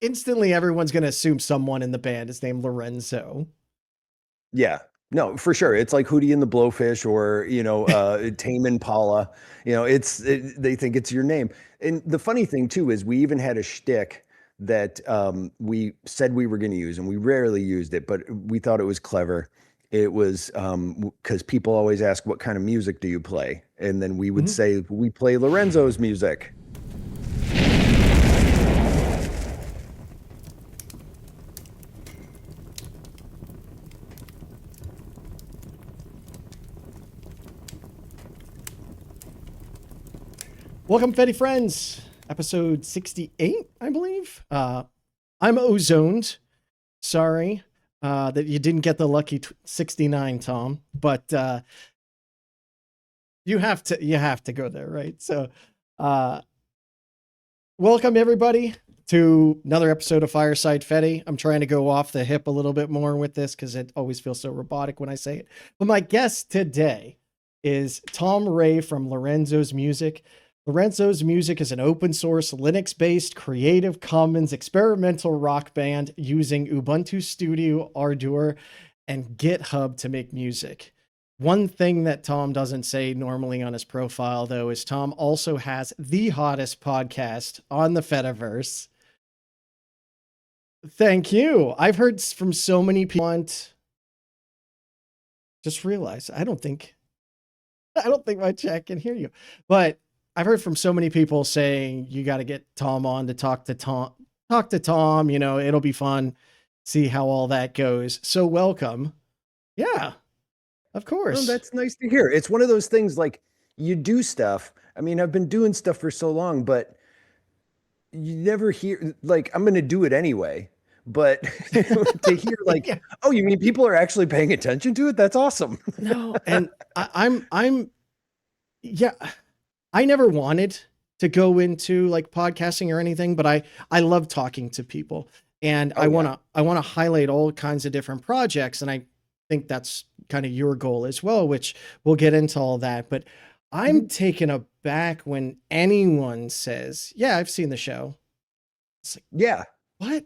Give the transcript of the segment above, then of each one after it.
instantly everyone's going to assume someone in the band is named Lorenzo. Yeah. No, for sure. It's like Hootie and the Blowfish or, Tame Impala. They think it's your name. And the funny thing too is we even had a shtick that we said we were going to use, and we rarely used it, but we thought it was clever. It was because people always ask, what kind of music do you play? And then we would say, we play Lorenzo's music. Welcome, Fedi Friends, episode 68, I believe. I'm ozoned. Sorry that you didn't get the lucky 69, Tom, but you have to go there, right? So welcome everybody to another episode of Fireside Fedi. I'm trying to go off the hip a little bit more with this because it always feels so robotic when I say it. But my guest today is Tom Ray from Lorenzo's Music. Lorenzo's Music is an open source, Linux-based Creative Commons experimental rock band using Ubuntu Studio, Ardour, and Github to make music. One thing that Tom doesn't say normally on his profile, though, is Tom also has the hottest podcast on the Fediverse. Thank you. I've heard from so many people. Just realized I don't think my chat can hear you, but I've heard from so many people saying you got to get Tom on to talk to Tom, it'll be fun. See how all that goes. So welcome. Yeah, of course. Well, that's nice to hear. It's one of those things like you do stuff. I mean, I've been doing stuff for so long, but you never hear like, I'm going to do it anyway. But to hear like, yeah. Oh, you mean people are actually paying attention to it? That's awesome. No. And yeah. I never wanted to go into like podcasting or anything, but I love talking to people, and I want to highlight all kinds of different projects. And I think that's kind of your goal as well, which we'll get into all that. But I'm taken aback when anyone says, yeah, I've seen the show. It's like, yeah, what?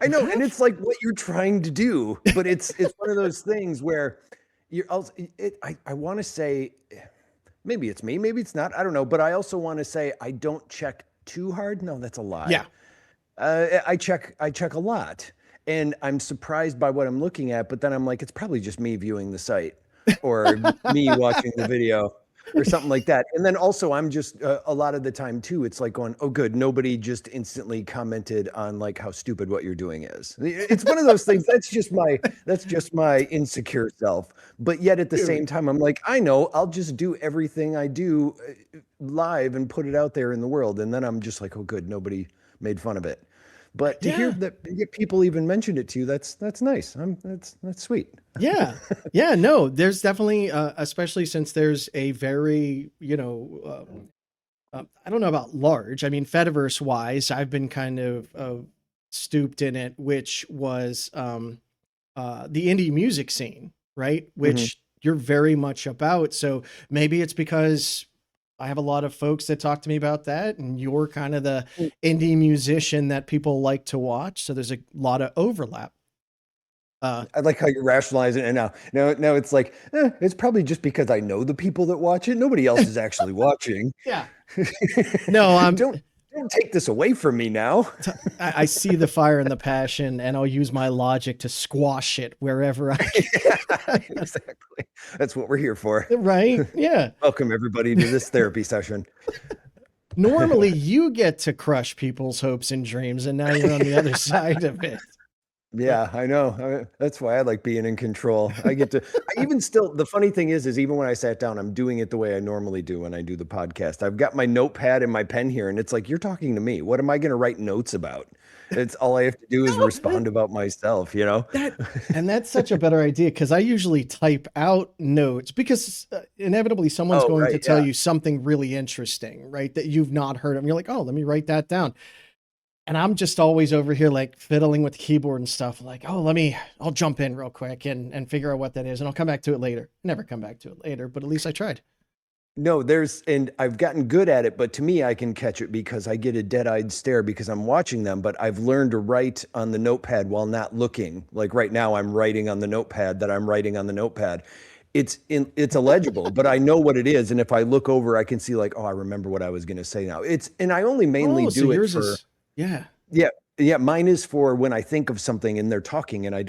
I know. And it's like what you're trying to do, but it's one of those things where I want to say, maybe it's me, maybe it's not. I don't know. But I also want to say I don't check too hard. No, that's a lie. Yeah. I check a lot, and I'm surprised by what I'm looking at. But then I'm like, it's probably just me viewing the site or me watching the video or something like that. And then also I'm just a lot of the time too, it's like going, oh good, nobody just instantly commented on like how stupid what you're doing is. It's one of those things. That's just my insecure self. But yet at the same time, I'm like, I know, I'll just do everything I do live and put it out there in the world. And then I'm just like, oh good, nobody made fun of it. But to hear that people even mentioned it to you, that's nice. That's sweet. Yeah. No, there's definitely, especially since there's a very, I don't know about large. I mean, Fediverse wise, I've been kind of stooped in it, which was the indie music scene, right? Which you're very much about. So maybe it's because I have a lot of folks that talk to me about that, and you're kind of the indie musician that people like to watch. So there's a lot of overlap. I like how you're rationalizing it now. Now it's like, it's probably just because I know the people that watch it. Nobody else is actually watching. Yeah. No, don't take this away from me now. I see the fire and the passion, and I'll use my logic to squash it wherever I can. Yeah, exactly. That's what we're here for. Right? Yeah. Welcome everybody to this therapy session. Normally you get to crush people's hopes and dreams, and now you're on the other side of it. Yeah, I know. That's why I like being in control. I get to, the funny thing is even when I sat down, I'm doing it the way I normally do when I do the podcast. I've got my notepad and my pen here, and it's like, you're talking to me. What am I going to write notes about? It's all I have to do is respond about myself, And that's such a better idea, because I usually type out notes because inevitably someone's going to tell you something really interesting, right? That you've not heard of. And you're like, oh, let me write that down. And I'm just always over here like fiddling with the keyboard and stuff, like, oh, I'll jump in real quick and figure out what that is, and I'll come back to it later. Never come back to it later, but at least I tried. No, and I've gotten good at it, but to me, I can catch it because I get a dead-eyed stare because I'm watching them, but I've learned to write on the notepad while not looking. Like right now, I'm writing on the notepad that I'm writing on the notepad. It's illegible, but I know what it is. And if I look over, I can see like, oh, I remember what I was going to say now. And I only mainly Oh, so do it yours for, is, yeah. yeah, yeah, mine is for when I think of something and they're talking and I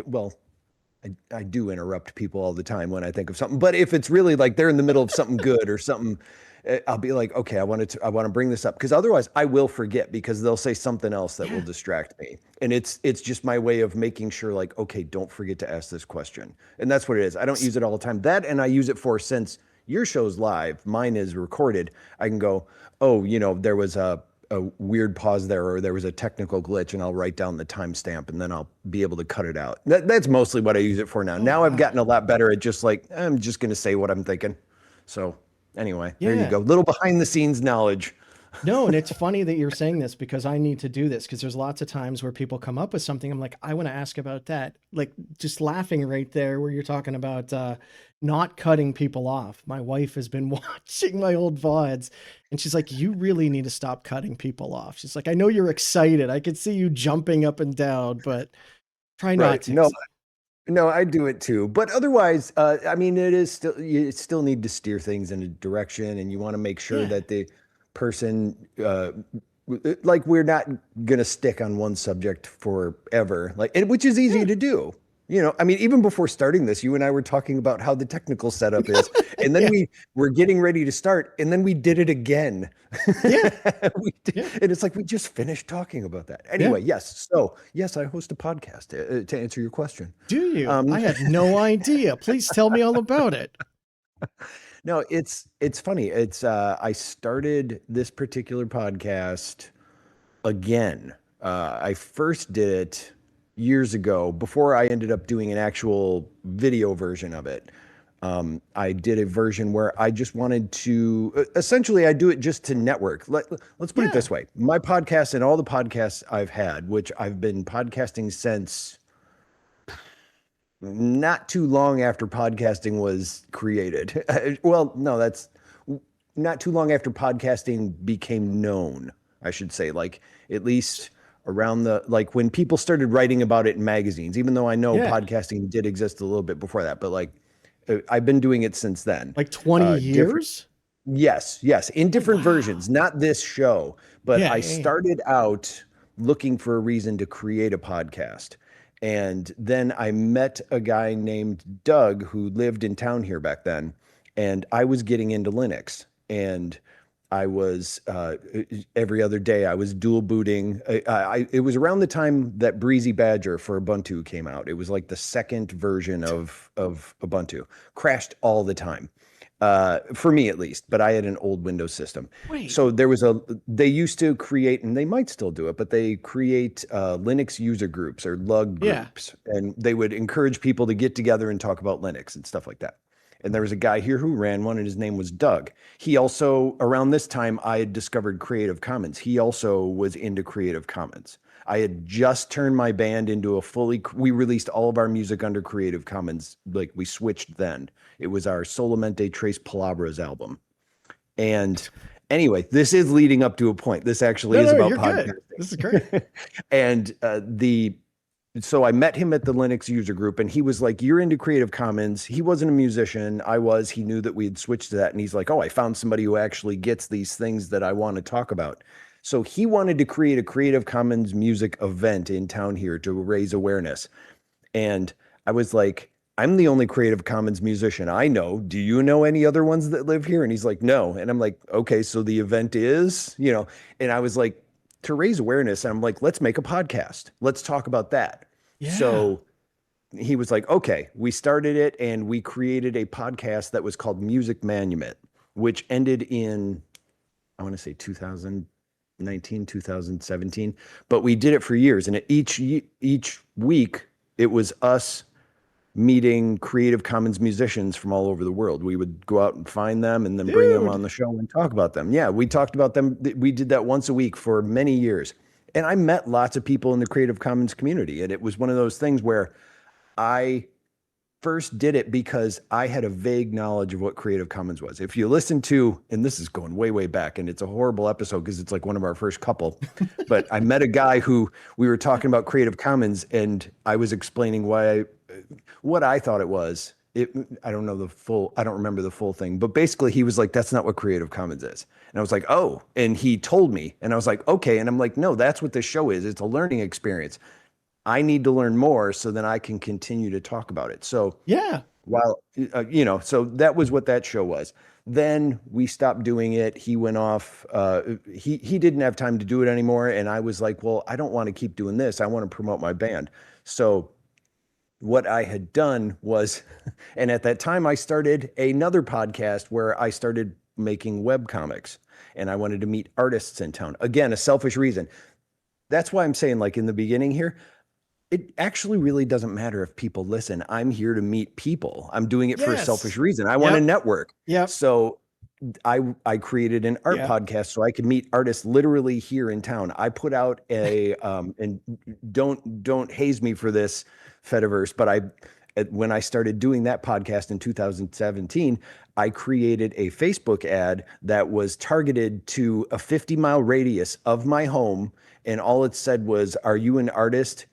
do interrupt people all the time when I think of something, but if it's really like they're in the middle of something good or something, I'll be like, okay, I want to bring this up because otherwise I will forget because they'll say something else that will Yeah. distract me. And it's just my way of making sure like, okay, don't forget to ask this question. And that's what it is. I don't use it all the time. That, and I use it for, since your show's live, mine is recorded. I can go, oh, there was a weird pause there, or there was a technical glitch, and I'll write down the timestamp and then I'll be able to cut it out. That's mostly what I use it for now. Oh, Now I've wow. gotten a lot better at just like, I'm just going to say what I'm thinking. So anyway, there you Yeah. go. Little behind the scenes knowledge. No, and it's funny that you're saying this because I need to do this because there's lots of times where people come up with something. I'm like, I want to ask about that. Like just laughing right there where you're talking about not cutting people off. My wife has been watching my old VODs and she's like, you really need to stop cutting people off. She's like, I know you're excited. I could see you jumping up and down, but try not Right. to. No, I do it too. But otherwise, I mean, you still need to steer things in a direction, and you want to make sure Yeah. that the person, like, we're not going to stick on one subject forever, like, which is easy Yeah. to do. I mean, even before starting this, you and I were talking about how the technical setup is, and then Yeah. we were getting ready to start, and then we did it again. Yeah. Yeah. And it's like we just finished talking about that. Yeah. Anyway, yes. So, yes, I host a podcast to answer your question. Do you? Um, I had no idea. Please tell me all about it. no, it's funny. I started this particular podcast again. I first did it years ago before I ended up doing an actual video version of it. I did a version where I just wanted to, essentially, I do it just to network. Let's put it Yeah. this way. My podcast and all the podcasts I've had, which I've been podcasting since not too long after podcasting was created. Well, no, that's not too long after podcasting became known, I should say. Like, at least around like when people started writing about it in magazines, even though I know Yeah. podcasting did exist a little bit before that, but like I've been doing it since then. Like 20 Different, years? yes, in different Wow. versions, not this show, but Yeah, I yeah, yeah. started out looking for a reason to create a podcast. And then I met a guy named Doug who lived in town here back then. And I was getting into Linux. And I was every other day I was dual booting. It was around the time that Breezy Badger for Ubuntu came out. It was like the second version of Ubuntu. Crashed all the time, for me at least. But I had an old Windows system, Wait. so they used to create, and they might still do it, but they create Linux user groups or lug Yeah. groups, and they would encourage people to get together and talk about Linux and stuff like that. And there was a guy here who ran one, and his name was Doug. He also, around this time, I had discovered Creative Commons. He also was into Creative Commons. I had just turned my band into we released all of our music under Creative Commons. Like, we switched then. It was our Solamente Tres Palabras album. And anyway, this is leading up to a point. This actually is about You're good. podcasting. This is great. And so I met him at the Linux user group, and he was like, you're into Creative Commons. He wasn't a musician. I was. He knew that we had switched to that. And he's like, oh, I found somebody who actually gets these things that I want to talk about. So he wanted to create a Creative Commons music event in town here to raise awareness. And I was like, I'm the only Creative Commons musician I know. Do you know any other ones that live here? And he's like, no. And I'm like, okay, so the event is, and I was like, to raise awareness. And I'm like, let's make a podcast. Let's talk about that. Yeah. So he was like, okay, we started it and we created a podcast that was called Music Manument, which ended in, I want to say 2019, 2017, but we did it for years. And each week it was us meeting Creative Commons musicians from all over the world. We would go out and find them and then bring them on Dude. the show and talk about them. Yeah, we talked about them. We did that once a week for many years. And I met lots of people in the Creative Commons community. And it was one of those things where I first did it because I had a vague knowledge of what Creative Commons was. If you listen to, and this is going way, way back, and it's a horrible episode because it's like one of our first couple, but I met a guy who we were talking about Creative Commons, and I was explaining what I thought it was. I don't remember the full thing, but basically he was like, that's not what Creative Commons is. And I was like, oh, and he told me, and I was like, okay. And I'm like, no, that's what this show is. It's a learning experience. I need to learn more so then I can continue to talk about it. So yeah, so that was what that show was. Then we stopped doing it. He went off. He didn't have time to do it anymore. And I was like, well, I don't want to keep doing this. I want to promote my band. So what I had done was, and at that time I started another podcast where I started making web comics, and I wanted to meet artists in town. Again, a selfish reason. That's why I'm saying, like in the beginning here, it actually really doesn't matter if people listen. I'm here to meet people. I'm doing it for a selfish reason. I want to network. Yeah. So I created an art podcast so I could meet artists literally here in town. I put out a and don't haze me for this, Fediverse, but when I started doing that podcast in 2017, I created a Facebook ad that was targeted to a 50-mile radius of my home, and all it said was, "Are you an artist?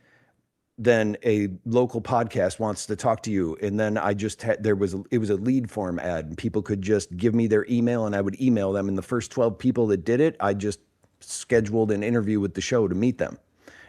Then a local podcast wants to talk to you." And then I just had, it was a lead form ad, and people could just give me their email and I would email them. And the first 12 people that did it, I just scheduled an interview with the show to meet them.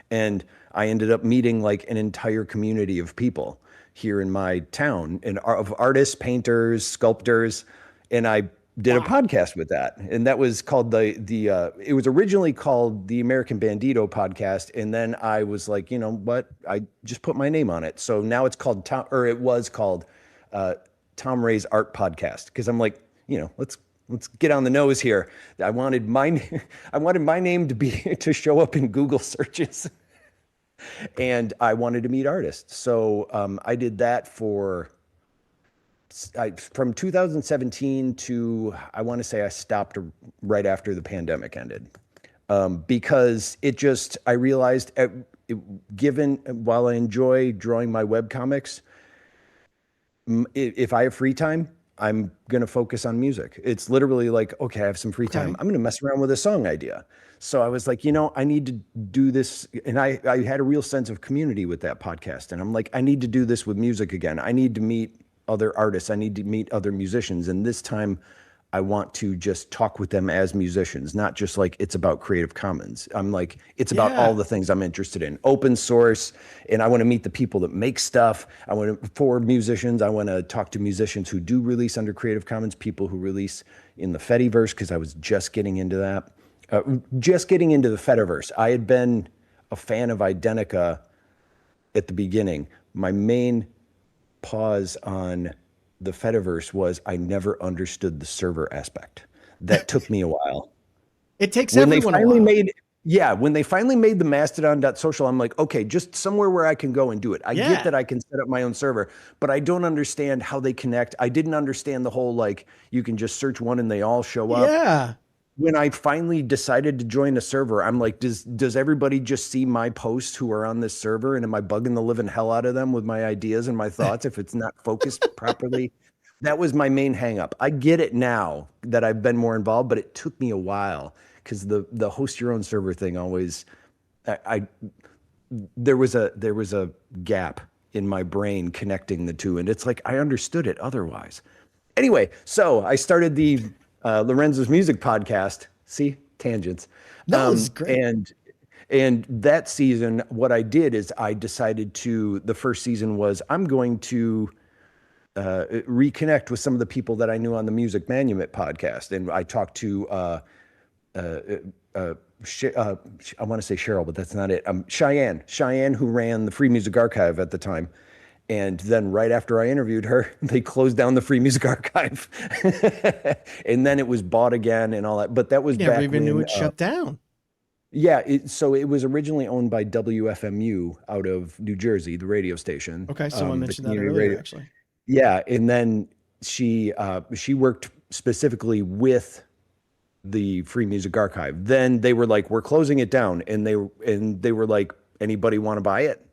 And I ended up meeting like an entire community of people here in my town, and of artists, painters, sculptors. And I did a podcast with that, and that was called it was originally called the American Bandito Podcast, and then I was like, you know what, I just put my name on it, so now it's called it was called Tom Ray's Art Podcast, because I'm like, let's get on the nose here. I wanted my name to show up in Google searches, and I wanted to meet artists, so I did that from 2017 to, I want to say I stopped right after the pandemic ended, because I realized, while I enjoy drawing my webcomics, if I have free time, I'm going to focus on music. It's literally like, okay, I have some free time. I'm going to mess around with a song idea. So I was like, I need to do this. And I had a real sense of community with that podcast. And I'm like, I need to do this with music again. I need to meet other artists. I need to meet other musicians. And this time I want to just talk with them as musicians, not just like it's about Creative Commons. I'm like, it's about all the things I'm interested in, open source. And I want to meet the people that make stuff. For musicians, I want to talk to musicians who do release under Creative Commons, people who release in the Fediverse, because I was just getting into that, just getting into the Fediverse. I had been a fan of Identica at the beginning. My main pause on the Fediverse was I never understood the server aspect. That took me a while. It takes everyone a while. When they finally made the Mastodon.social, I'm like, okay, just somewhere where I can go and do it. I get that I can set up my own server, but I don't understand how they connect. I didn't understand the whole, like, you can just search one and they all show up. Yeah. When I finally decided to join a server, I'm like, does everybody just see my posts who are on this server? And am I bugging the living hell out of them with my ideas and my thoughts if it's not focused properly? That was my main hang up. I get it now that I've been more involved, but it took me a while, because the host your own server thing always, there was a gap in my brain connecting the two. And it's like, I understood it otherwise. Anyway, so I started the Lorenzo's Music Podcast. See, tangents. That was great. And that season, what I did is I decided the first season was, I'm going to reconnect with some of the people that I knew on the Music Manumet podcast. And I talked to, I want to say Cheryl, but that's not it. Cheyenne, who ran the Free Music Archive at the time. And then right after I interviewed her, they closed down the Free Music Archive. And then it was bought again and all that. But that was back when... Never even knew it shut down. Yeah, so it was originally owned by WFMU out of New Jersey, the radio station. Okay, someone mentioned that earlier, actually. Yeah, and then she worked specifically with the Free Music Archive. Then they were like, we're closing it down. And they were like, anybody want to buy it?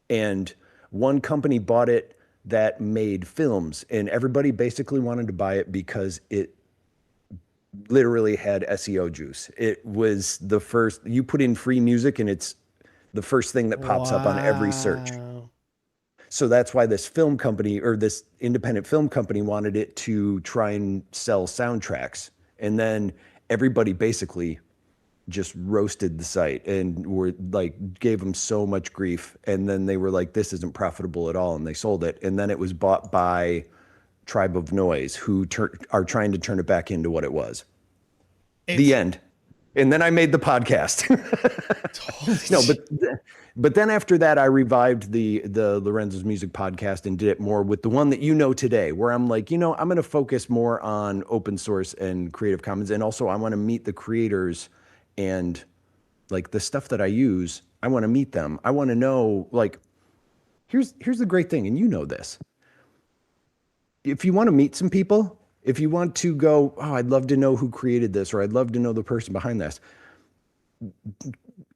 And one company bought it that made films, and everybody basically wanted to buy it because it literally had SEO juice. It was the first, you put in free music and it's the first thing that pops up on every search. Wow. So that's why this film company, or this independent film company, wanted it to try and sell soundtracks. And then everybody basically just roasted the site and were like, gave them so much grief. And then they were like, this isn't profitable at all. And they sold it. And then it was bought by Tribe of Noise, who are trying to turn it back into what it was. The end. And then I made the podcast. No, but then after that, I revived the Lorenzo's Music podcast and did it more with the one that you know today, where I'm like, I'm going to focus more on open source and Creative Commons. And also I want to meet the creators, and like the stuff that I use, I want to meet them. I want to know, like, here's the great thing. And you know this. If you want to meet some people, if you want to go, oh, I'd love to know who created this, or I'd love to know the person behind this,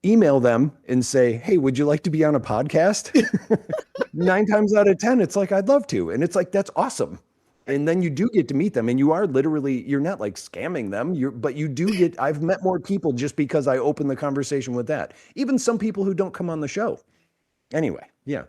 email them and say, hey, would you like to be on a podcast? 9 times out of 10, it's like, I'd love to. And it's like, that's awesome. And then you do get to meet them, and you are literally, you're not like scamming them, but you do get, I've met more people just because I opened the conversation with that. Even some people who don't come on the show. Anyway, yeah.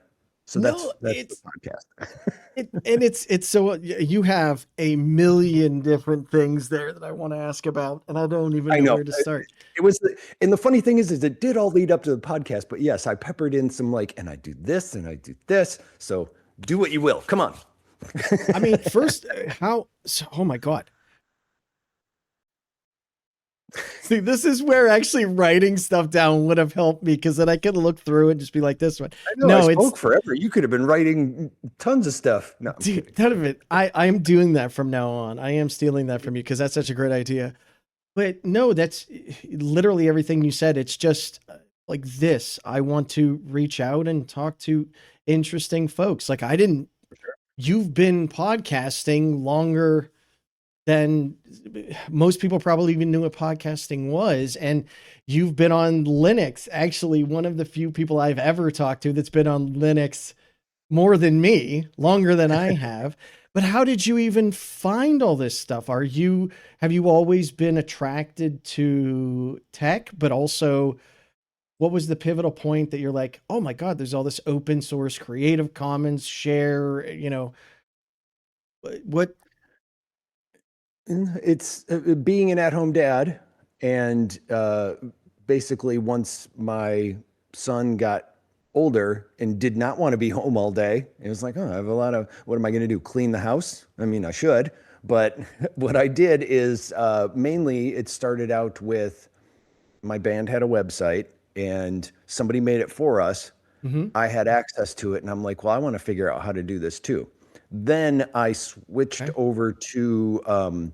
So that's the podcast. And it's so you have a million different things there that I want to ask about, and I don't even know where to start. It was, and the funny thing is it did all lead up to the podcast, but yes, I peppered in some like, and I do this and I do this. So do what you will. Come on. I mean, first, oh my God. See, this is where actually writing stuff down would have helped me, because then I could look through and just be like, this one. I spoke forever. You could have been writing tons of stuff. No, dude, none of it. I am doing that from now on. I am stealing that from you because that's such a great idea. But no, that's literally everything you said. It's just like this. I want to reach out and talk to interesting folks. Like you've been podcasting longer than most people probably even knew what podcasting was. And you've been on Linux, actually one of the few people I've ever talked to that's been on Linux more than me, longer than I have. But how did you even find all this stuff? Have you always been attracted to tech, but also what was the pivotal point that you're like, oh my God, there's all this open source, Creative Commons, share, what? It's being an at-home dad, and basically once my son got older and did not want to be home all day, it was like, oh, I have what am I going to do? Clean the house? I mean, I should, but what I did is mainly it started out with my band had a website and somebody made it for us. Mm-hmm. I had access to it, and I'm like, well, I want to figure out how to do this too. Then I switched over to,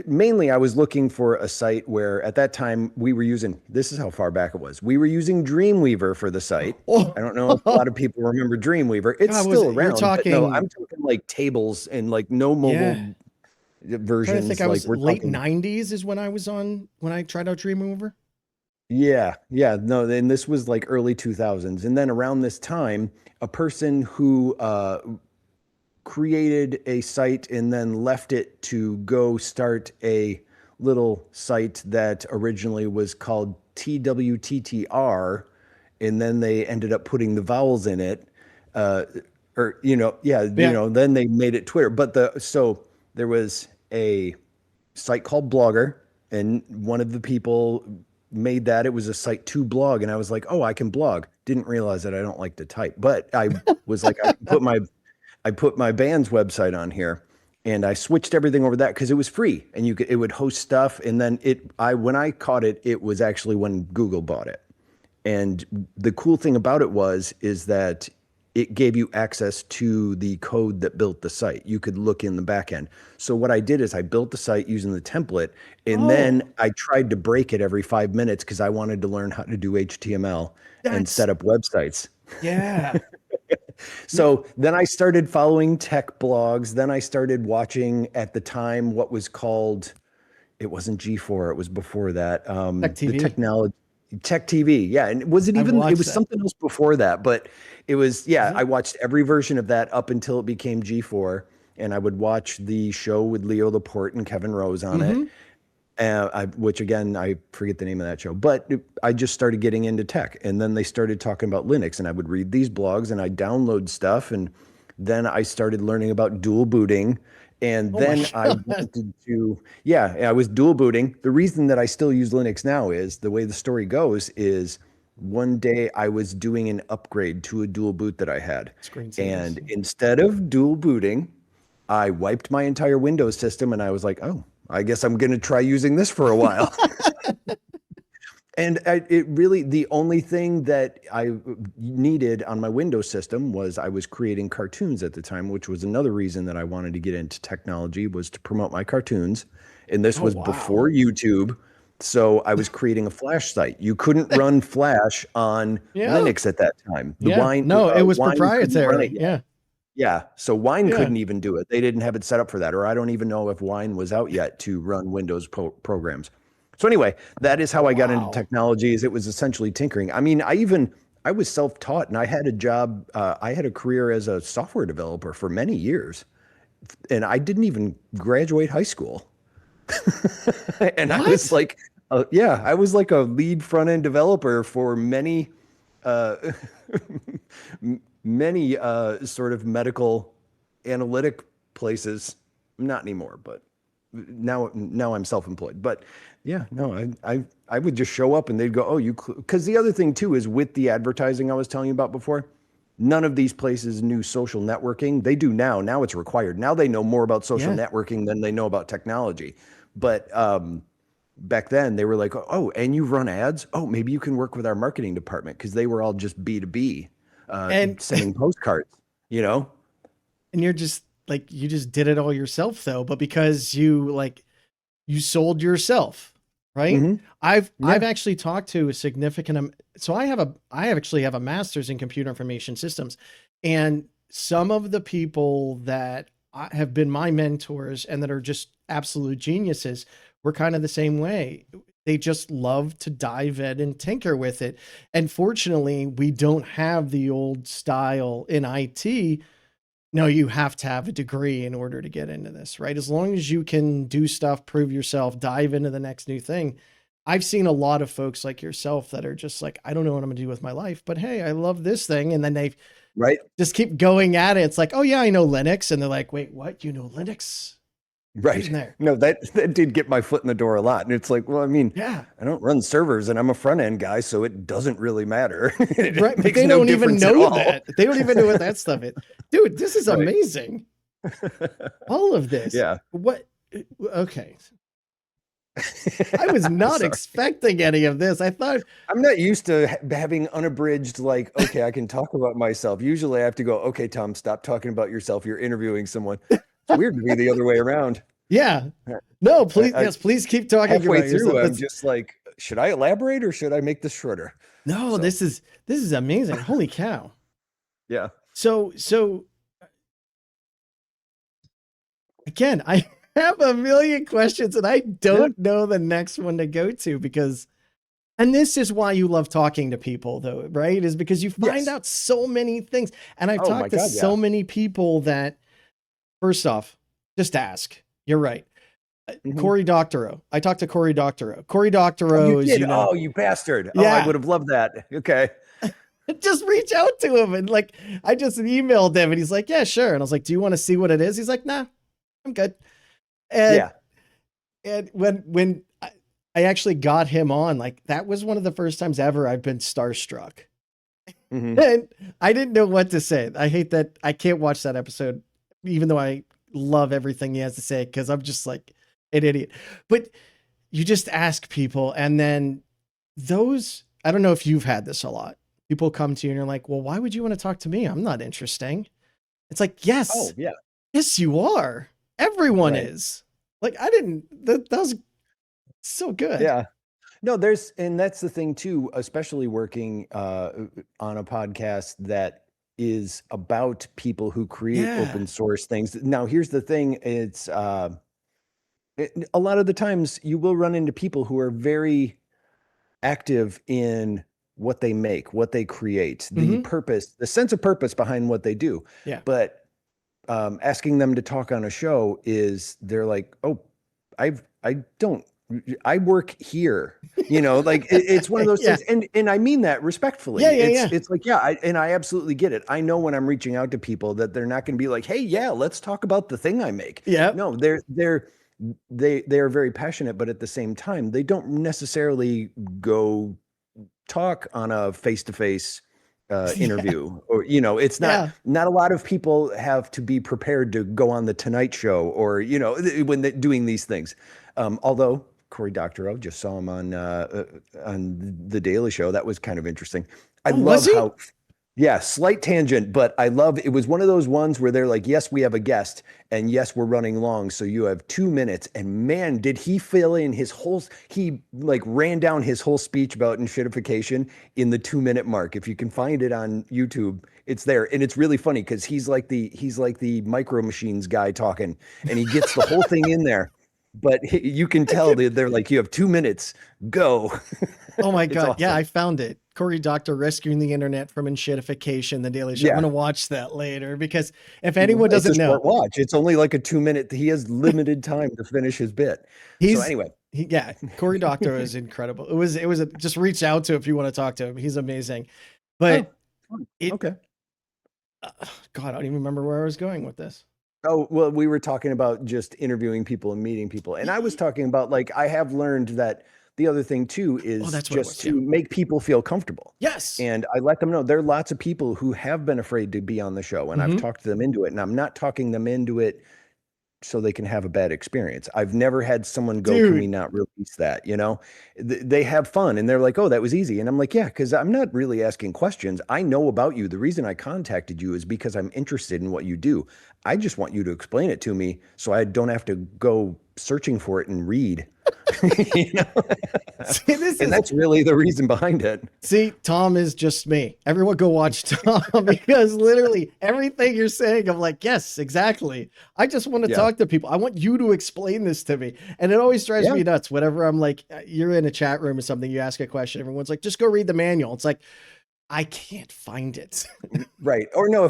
mainly I was looking for a site where at that time we were using, this is how far back it was. We were using Dreamweaver for the site. I don't know if a lot of people remember Dreamweaver. It's still around. I'm talking like tables and like no mobile versions. I think I was late 90s is when I tried out Dreamweaver. Yeah. No, and this was like early 2000s. And then around this time, a person who, created a site and then left it to go start a little site that originally was called TWTTR, and then they ended up putting the vowels in it, then they made it Twitter. But so there was a site called Blogger, and one of the people made that. It was a site to blog, and I was like, oh, I can blog. Didn't realize that I don't like to type, but I was like, I put my band's website on here, and I switched everything over that because it was free, and it would host stuff. And then when I caught it, it was actually when Google bought it. And the cool thing about it is that it gave you access to the code that built the site. You could look in the back end. So what I did is I built the site using the template, and then I tried to break it every 5 minutes because I wanted to learn how to do HTML and set up websites. Yeah. So then I started following tech blogs. Then I started watching at the time what was called, it wasn't G4, it was before that. Tech TV. The technology. Tech TV. Yeah. And was it I've even, it watched was that. something else before that, but it was, Is yeah, it? I watched every version of that up until it became G4. And I would watch the show with Leo Laporte and Kevin Rose on it. Mm-hmm. Which again, I forget the name of that show, but I just started getting into tech, and then they started talking about Linux, and I would read these blogs and I download stuff, and then I started learning about dual booting, and Oh my then I God. wanted to, yeah, I was dual booting. The reason that I still use Linux now is the way the story goes is one day I was doing an upgrade to a dual boot that I had, Screensavers. and instead of dual booting, I wiped my entire Windows system, and I was like, oh, I guess I'm going to try using this for a while. And it really, the only thing that I needed on my Windows system was I was creating cartoons at the time, which was another reason that I wanted to get into technology, was to promote my cartoons. And this Oh was wow. before YouTube. So I was creating a Flash site. You couldn't run Flash on Yeah. Linux at that time. The Yeah. No, it was Wine couldn't run it proprietary. yet. Yeah. Yeah, so Wine Yeah. couldn't even do it. They didn't have it set up for that, or I don't even know if Wine was out yet to run Windows programs. So anyway, that is Oh how I got into wow. technologies. It was essentially tinkering. I mean, I was self-taught, and I had a job. I had a career as a software developer for many years, and I didn't even graduate high school. And I was What? like, yeah, I was like a lead front-end developer for many uh, many sort of medical analytic places. Not anymore, but now I'm self-employed. But yeah, no, I would just show up and they'd go, oh, you, because the other thing too is with the advertising I was telling you about before, none of these places knew social networking. They do now. Now it's required. Now they know more about social Yeah. networking than they know about technology. But back then they were like, oh, and you run ads? Oh, maybe you can work with our marketing department, because they were all just B2B, And sending postcards, you know? and you're just like you just did it all yourself though, but because you like you sold yourself, right? Hmm. I've Yeah. actually talked to a significant so I actually have a master's in computer information systems, and some of the people that have been my mentors and that are just absolute geniuses were kind of the same way. They just love to dive in and tinker with it. And fortunately, we don't have the old style in IT. No, you have to have a degree in order to get into this, right? As long as you can do stuff, prove yourself, dive into the next new thing. I've seen a lot of folks like yourself that are just like, I don't know what I'm gonna do with my life, but hey, I love this thing. And then they Right. just keep going at it. It's like, oh yeah, I know Linux. And they're like, wait, what? You know Linux? Get in Right. there. No, that did get my foot in the door a lot. And it's like, well, I mean, Yeah. I don't run servers and I'm a front end guy, so it doesn't really matter. Right. It But makes they no don't even difference at know all. that. They don't even know what that stuff is. Dude, this is Right. amazing. All of this. Yeah. What? Okay. I was not Sorry. expecting any of this. I thought, I'm not used to having unabridged, like, okay, I can talk about myself. Usually I have to go, okay, Tom, stop talking about yourself. You're interviewing someone. It's weird to be the other way around. yeah. No, please, I yes, please keep talking halfway about yourself. through, I'm That's just like, should I elaborate or should I make this shorter? no, So, this is amazing. Holy cow. yeah. So again, I have a million questions and I Yeah. don't know the next one to go to because and this is why you love talking to people though, right? Is because you find Yes. out so many things. And I've Oh my talked to God. Yeah. so many people that first off, just ask. You're right. Mhm. Corey Doctorow. I talked to Corey Doctorow. Corey Oh, you Doctorow is, did? you know, Oh, you bastard. Oh, I yeah, would have loved that. Okay. just reach out to him. And like, I just emailed him and he's like, yeah, sure. And I was like, do you want to see what it is? He's like, nah, I'm good. And, Yeah. and when I actually got him on, like that was one of the first times ever I've been starstruck. Hmm. And I didn't know what to say. I hate that I can't watch that episode, even though I love everything he has to say, because I'm just like an idiot. But you just ask people, and then those, I don't know if you've had this a lot. People come to you and you're like, well, why would you want to talk to me? I'm not interesting. It's like, Oh, yes, yeah. yes, you are. Everyone Right. is. Like, I didn't, that was so good. Yeah. No, and that's the thing too, especially working on a podcast that is about people who create Yeah. open source things. Now, here's the thing: a lot of the times you will run into people who are very active in what they make, what they create, the purpose, the sense of purpose behind what they do. Yeah. But asking them to talk on a show they're like, oh, I work here, like it's one of those Yeah. things. And I mean that respectfully. Yeah, yeah, It's like, and I absolutely get it. I know when I'm reaching out to people that they're not going to be like, hey, yeah, let's talk about the thing I make. Yeah. No, they are very passionate, but at the same time, they don't necessarily go talk on a face-to-face interview, or it's not a lot of people have to be prepared to go on the Tonight Show, or when they're doing these things. Although Cory Doctorow, just saw him on the Daily Show. That was kind of interesting. I love how. Yeah, slight tangent, but I love it. Was one of those ones where they're like, yes, we have a guest, and yes, we're running long, so you have 2 minutes. And man, did he fill in he like ran down his whole speech about enshittification in the 2 minute mark. If you can find it on YouTube, it's there. And it's really funny because he's like the Micro Machines guy talking, and he gets the whole thing in there. But you can tell they're like, you have 2 minutes, go. Oh my God. Awesome. Yeah, I found it. Cory Doctor rescuing the internet from enshittification, the Daily Show. Yeah. I'm going to watch that later, because if anyone doesn't know, watch. It's only like a 2 minute. He has limited time to finish his bit. So anyway, Cory Doctor is incredible. It was just reach out to him if you want to talk to him. He's amazing. But okay. God, I don't even remember where I was going with this. Oh, well, we were talking about just interviewing people and meeting people. And I was talking about, like, I have learned that the other thing too is to make people feel comfortable. Yes. And I let them know there are lots of people who have been afraid to be on the show, and I've talked them into it, and I'm not talking them into it so they can have a bad experience. I've never had someone go, can we not release that? They have fun and they're like, oh, that was easy. And I'm like, yeah, because I'm not really asking questions. I know about you. The reason I contacted you is because I'm interested in what you do. I just want you to explain it to me so I don't have to go searching for it and read. See, that's really the reason behind it. See, Tom is just me. Everyone go watch Tom, because literally everything you're saying, I'm like, yes, exactly. I just want to talk to people. I want you to explain this to me. And it always drives me nuts. Whenever I'm like, you're in a chat room or something, you ask a question, everyone's like, just go read the manual. It's like, I can't find it. Right. Or no,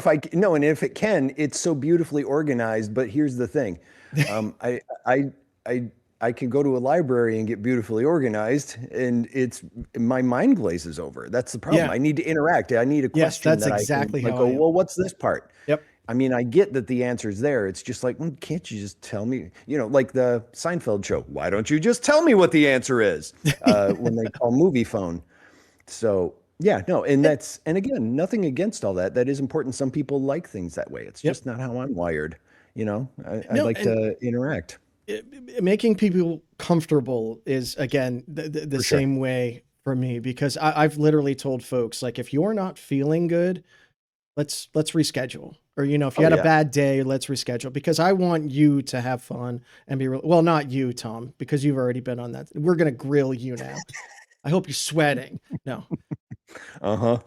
and if it can, it's so beautifully organized. But here's the thing. I can go to a library and get beautifully organized, and my mind glazes over. That's the problem. I need to interact. I need a question. Yes, that's exactly how I am. Well, what's this part? Yep. I mean, I get that the answer's there. It's just like, can't you just tell me? Like the Seinfeld show. Why don't you just tell me what the answer is? When they call movie phone. So and again, nothing against all that. That is important. Some people like things that way. It's just not how I'm wired. I like to interact. Making people comfortable is, again, the same way for me, because I've literally told folks, like, if you're not feeling good, let's reschedule. Or, if you had a bad day, let's reschedule, because I want you to have fun and be well, not you, Tom, because you've already been on that. We're going to grill you now. I hope you're sweating. No. Uh-huh.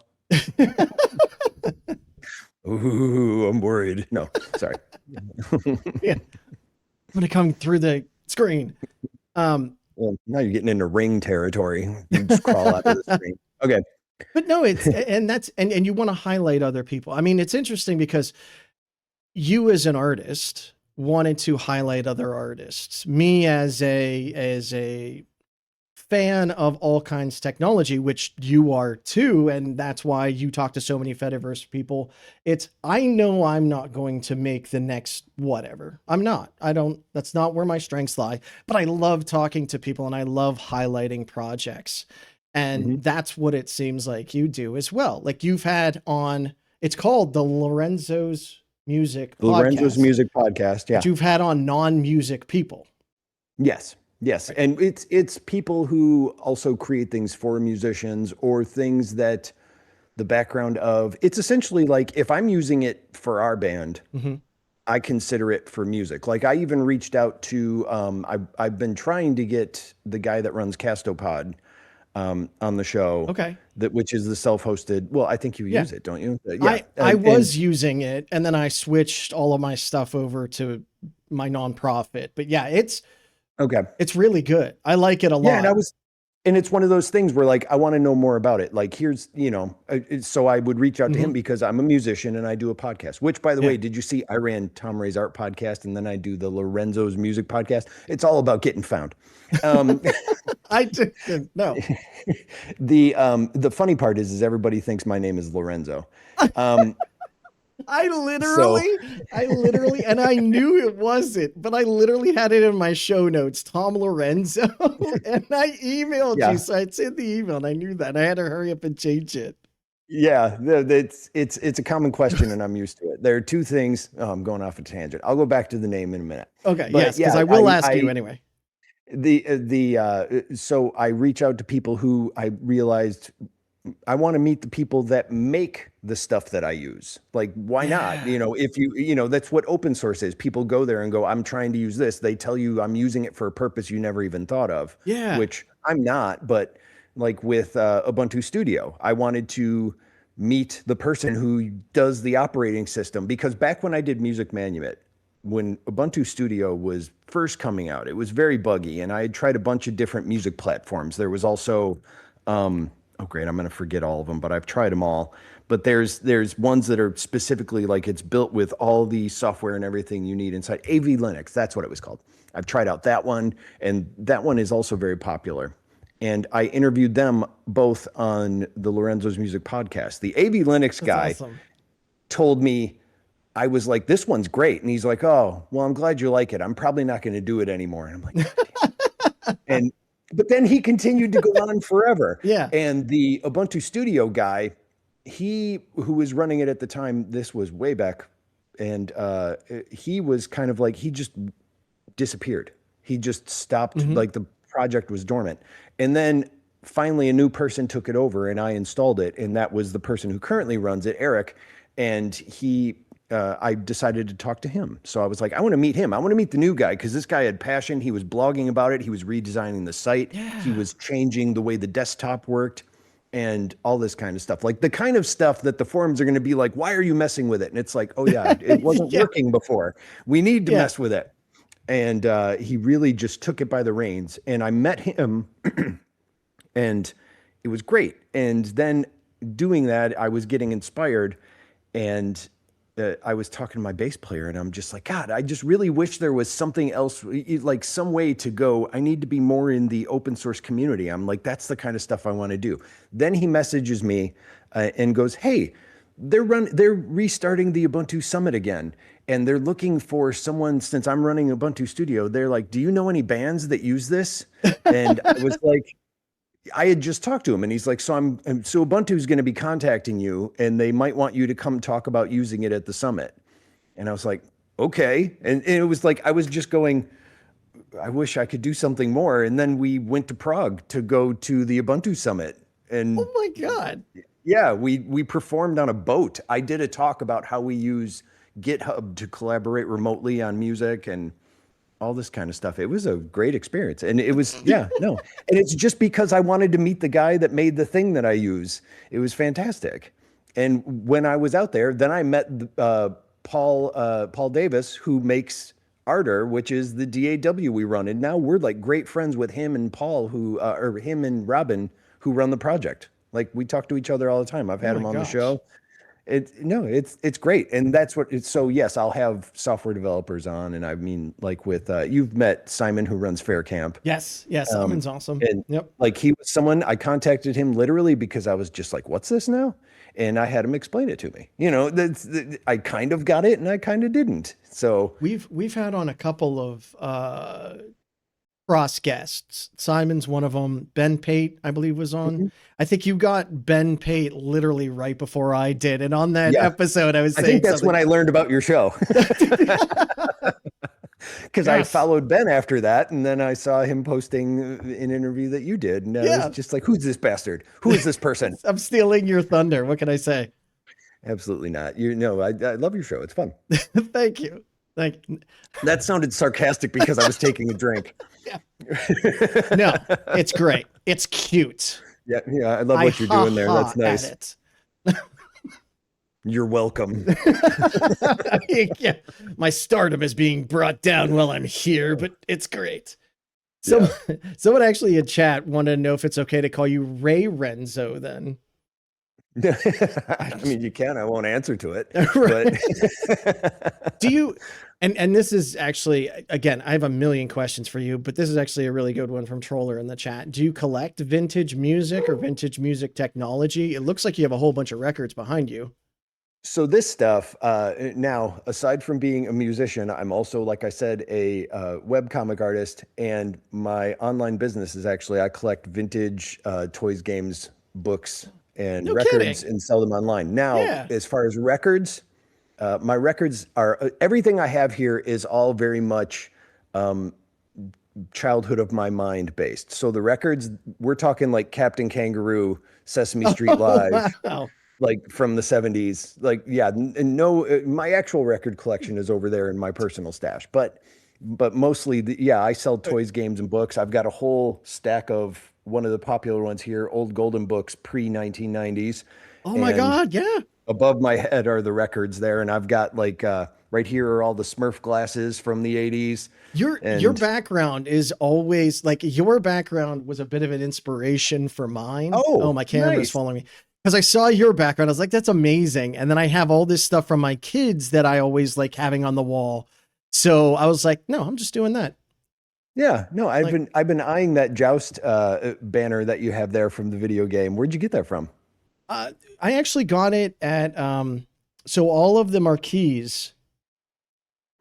Ooh, I'm worried. No, sorry. Yeah. I'm going to come through the screen. Well, now you're getting into ring territory. You just crawl out of the screen. Okay. But no, and you want to highlight other people. I mean, it's interesting because you as an artist wanted to highlight other artists. Me as a fan of all kinds of technology, which you are too, and that's why you talk to so many Fediverse people. I know I'm not going to make the next whatever. I'm not. That's not where my strengths lie, but I love talking to people and I love highlighting projects. And that's what it seems like you do as well. Like you've had on, it's called the Lorenzo's Music Podcast. Yeah. But you've had on non-music people. Yes. Yes. And it's people who also create things for musicians, or things that the background of, it's essentially like, if I'm using it for our band, I consider it for music. Like I even reached out to, I've been trying to get the guy that runs Castopod on the show. Okay. Which is the self-hosted. Well, I think you use it, don't you? I was using it, and then I switched all of my stuff over to my nonprofit. But yeah, it's really good. I like it a lot. Yeah, And it's one of those things where like, I want to know more about it. Like here's, so I would reach out to him because I'm a musician and I do a podcast, which by the way, did you see I ran Tom Ray's art podcast and then I do the Lorenzo's music podcast. It's all about getting found. I didn't know. The funny part is everybody thinks my name is Lorenzo. I literally, and I knew it wasn't, but I literally had it in my show notes, Tom Lorenzo, and I emailed you, so it's in the email, and I knew that. I had to hurry up and change it. Yeah, it's a common question, and I'm used to it. There are two things. Oh, I'm going off a tangent. I'll go back to the name in a minute. Okay, but yes, because I will ask you anyway. So I reach out to people who I realized I want to meet the people that make the stuff that I use. Like, why not? If that's what open source is. People go there and go, I'm trying to use this. They tell you I'm using it for a purpose you never even thought of. Yeah. Which I'm not, but like with Ubuntu Studio, I wanted to meet the person who does the operating system, because back when I did Music Manumet, when Ubuntu Studio was first coming out, it was very buggy, and I had tried a bunch of different music platforms. There was also, oh great, I'm going to forget all of them, but I've tried them all. But there's ones that are specifically like it's built with all the software and everything you need inside. AV Linux, that's what it was called. I've tried out that one, and that one is also very popular. And I interviewed them both on the Lorenzo's Music podcast. The AV Linux guy told me, I was like, this one's great. And he's like, oh, well, I'm glad you like it. I'm probably not going to do it anymore. And I'm like, but then he continued to go on forever. Yeah. And the Ubuntu Studio guy, who was running it at the time, this was way back. And he was kind of like, he just disappeared. He just stopped, like the project was dormant. And then finally a new person took it over and I installed it. And that was the person who currently runs it, Eric. And I decided to talk to him. So I was like, I want to meet him. I want to meet the new guy, because this guy had passion. He was blogging about it. He was redesigning the site. Yeah. He was changing the way the desktop worked and all this kind of stuff. Like the kind of stuff that the forums are going to be like, why are you messing with it? And it's like, oh yeah, it wasn't working before. We need to mess with it. And he really just took it by the reins. And I met him and it was great. And then doing that, I was getting inspired, and I was talking to my bass player, and I'm just like, God, I just really wish there was something else, like some way to go. I need to be more in the open source community. I'm like, that's the kind of stuff I want to do. Then he messages me and goes, hey, they're restarting the Ubuntu Summit again. And they're looking for someone, since I'm running Ubuntu Studio, they're like, do you know any bands that use this? And I was like, I had just talked to him, and he's like, so Ubuntu is going to be contacting you, and they might want you to come talk about using it at the summit. And I was like, okay. And it was like, I was just going, I wish I could do something more. And then we went to Prague to go to the Ubuntu Summit. And oh my God. Yeah, we performed on a boat. I did a talk about how we use Github to collaborate remotely on music and all this kind of stuff. It was a great experience. And it was, and it's just because I wanted to meet the guy that made the thing that I use. It was fantastic. And when I was out there, then I met Paul Davis, who makes Ardour, which is the DAW we run. And now we're like great friends with him and Paul, or him and Robin, who run the project. Like we talk to each other all the time. I've had him on the show. It's great. And that's what it's, so yes, I'll have software developers on. And I mean, like with, you've met Simon, who runs Fair Camp. Yes. Simon's awesome. And like he was someone, I contacted him literally because I was just like, what's this now? And I had him explain it to me. I kind of got it and I kind of didn't. So we've had on a couple of cross guests. Simon's one of them. Ben Pate, I believe, was on. I think you got Ben Pate literally right before I did. And on that episode, I think that's when I learned about your show. Because I followed Ben after that, and then I saw him posting an interview that you did. And I was just like, who's this bastard? Who is this person? I'm stealing your thunder. What can I say? Absolutely not. I love your show. It's fun. Thank you. That sounded sarcastic because I was taking a drink. No, it's great. It's cute. Yeah, I love what you're doing there. That's nice. You're welcome. My stardom is being brought down while I'm here, but it's great. Some someone actually in chat wanted to know if it's okay to call you Ray Renzo then. I mean, you can. I won't answer to it. Right. But Do you, and this is actually, again, I have a million questions for you, but this is actually a really good one from Troller in the chat. Do you collect vintage music or vintage music technology? It looks like you have a whole bunch of records behind you. So this stuff, now, aside from being a musician, I'm also, like I said, a webcomic artist, and my online business is actually, I collect vintage toys, games, books, and No records kidding. and sell them online. Now, Yeah. as far as records, my records are, everything I have here is all very much childhood of my mind based. So the records, we're talking like Captain Kangaroo, Sesame Street Oh, Live, wow. like from the 70s. Like, yeah, and no, my actual record collection is over there in my personal stash, but mostly yeah, I sell toys, games, and books. I've got a whole stack of one of the popular ones here, old golden books, pre 1990s. Oh my And God. Yeah. above my head are the records there. And I've got like, right here are all the Smurf glasses from the 80s. Your And background is always like, your background was a bit of an inspiration for mine. Oh, oh, my camera's nice. following me. Because I saw your background. I was like, that's amazing. And then I have all this stuff from my kids that I always like having on the wall. So I was like, no, I'm just doing that. Yeah, no, Like, I've been eyeing that Joust banner that you have there from the video game. Where'd you get that from? I actually got it at, so all of the marquees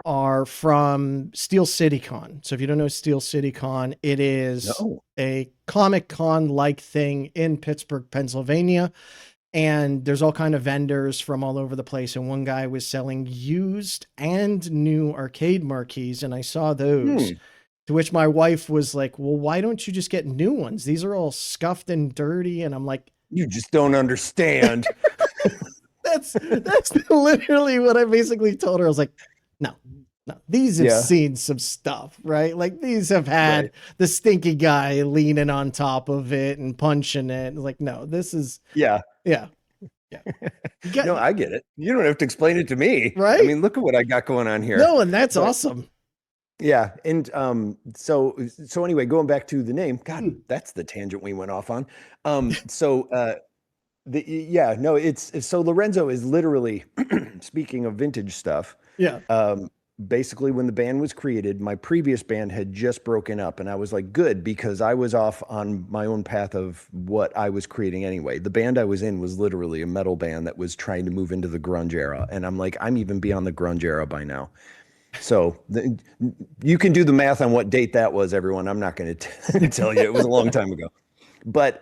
are from Steel City Con. So if you don't know Steel City Con, it is No. a Comic Con like thing in Pittsburgh, Pennsylvania. And there's all kind of vendors from all over the place. And one guy was selling used and new arcade marquees. And I saw those, to which my wife was like, well, why don't you just get new ones? These are all scuffed and dirty. And I'm like, You just don't understand. that's literally what I basically told her. I was like, no, these have Yeah. seen some stuff, right? Like these have had Right. the stinky guy leaning on top of it and punching it. It's like, no, this is, Yeah. yeah. You got, No, I get it. You don't have to explain it to me. I Right? mean, look at what I got going on here. No, and that's But- awesome. Yeah, and so anyway, going back to the name, God, that's the tangent we went off on. Yeah, no, it's so Lorenzo is literally speaking of vintage stuff. Yeah. Basically, when the band was created, my previous band had just broken up, and I was like, good, because I was off on my own path of what I was creating anyway. The band I was in was literally a metal band that was trying to move into the grunge era, and I'm like, I'm even beyond the grunge era by now. So you can do the math on what date that was, everyone. I'm not going to tell you. It was a long time ago. But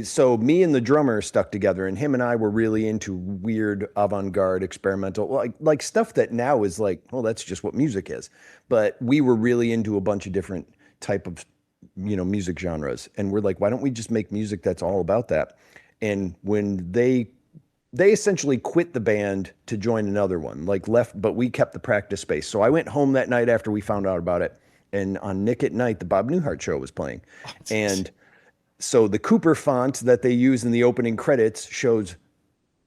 so me and the drummer stuck together, and him and I were really into weird avant-garde experimental, like stuff that now is like, well, that's just what music is. But we were really into a bunch of different type of, music genres. And we're like, why don't we just make music that's all about that? And when they essentially quit the band to join another one, like left, but we kept the practice space. So I went home that night after we found out about it. And on Nick at Night, the Bob Newhart show was playing. And so the Cooper font that they use in the opening credits shows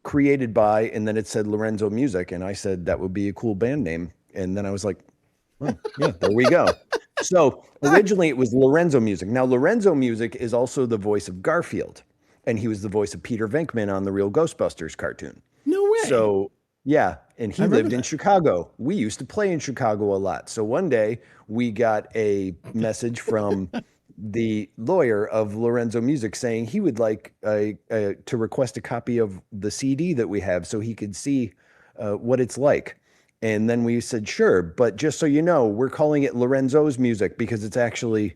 created by, and then it said Lorenzo Music. And I said, that would be a cool band name. And then I was like, oh, yeah, there we go. So originally it was Lorenzo Music. Now, Lorenzo Music is also the voice of Garfield. And he was the voice of Peter Venkman on the Real Ghostbusters cartoon. No way. So, yeah. And he remember lived in that. Chicago. We used to play in Chicago a lot. So one day we got a message from the lawyer of Lorenzo Music saying he would like to request a copy of the CD that we have so he could see what it's like. And then we said, sure. But just so you know, we're calling it Lorenzo's Music because it's actually...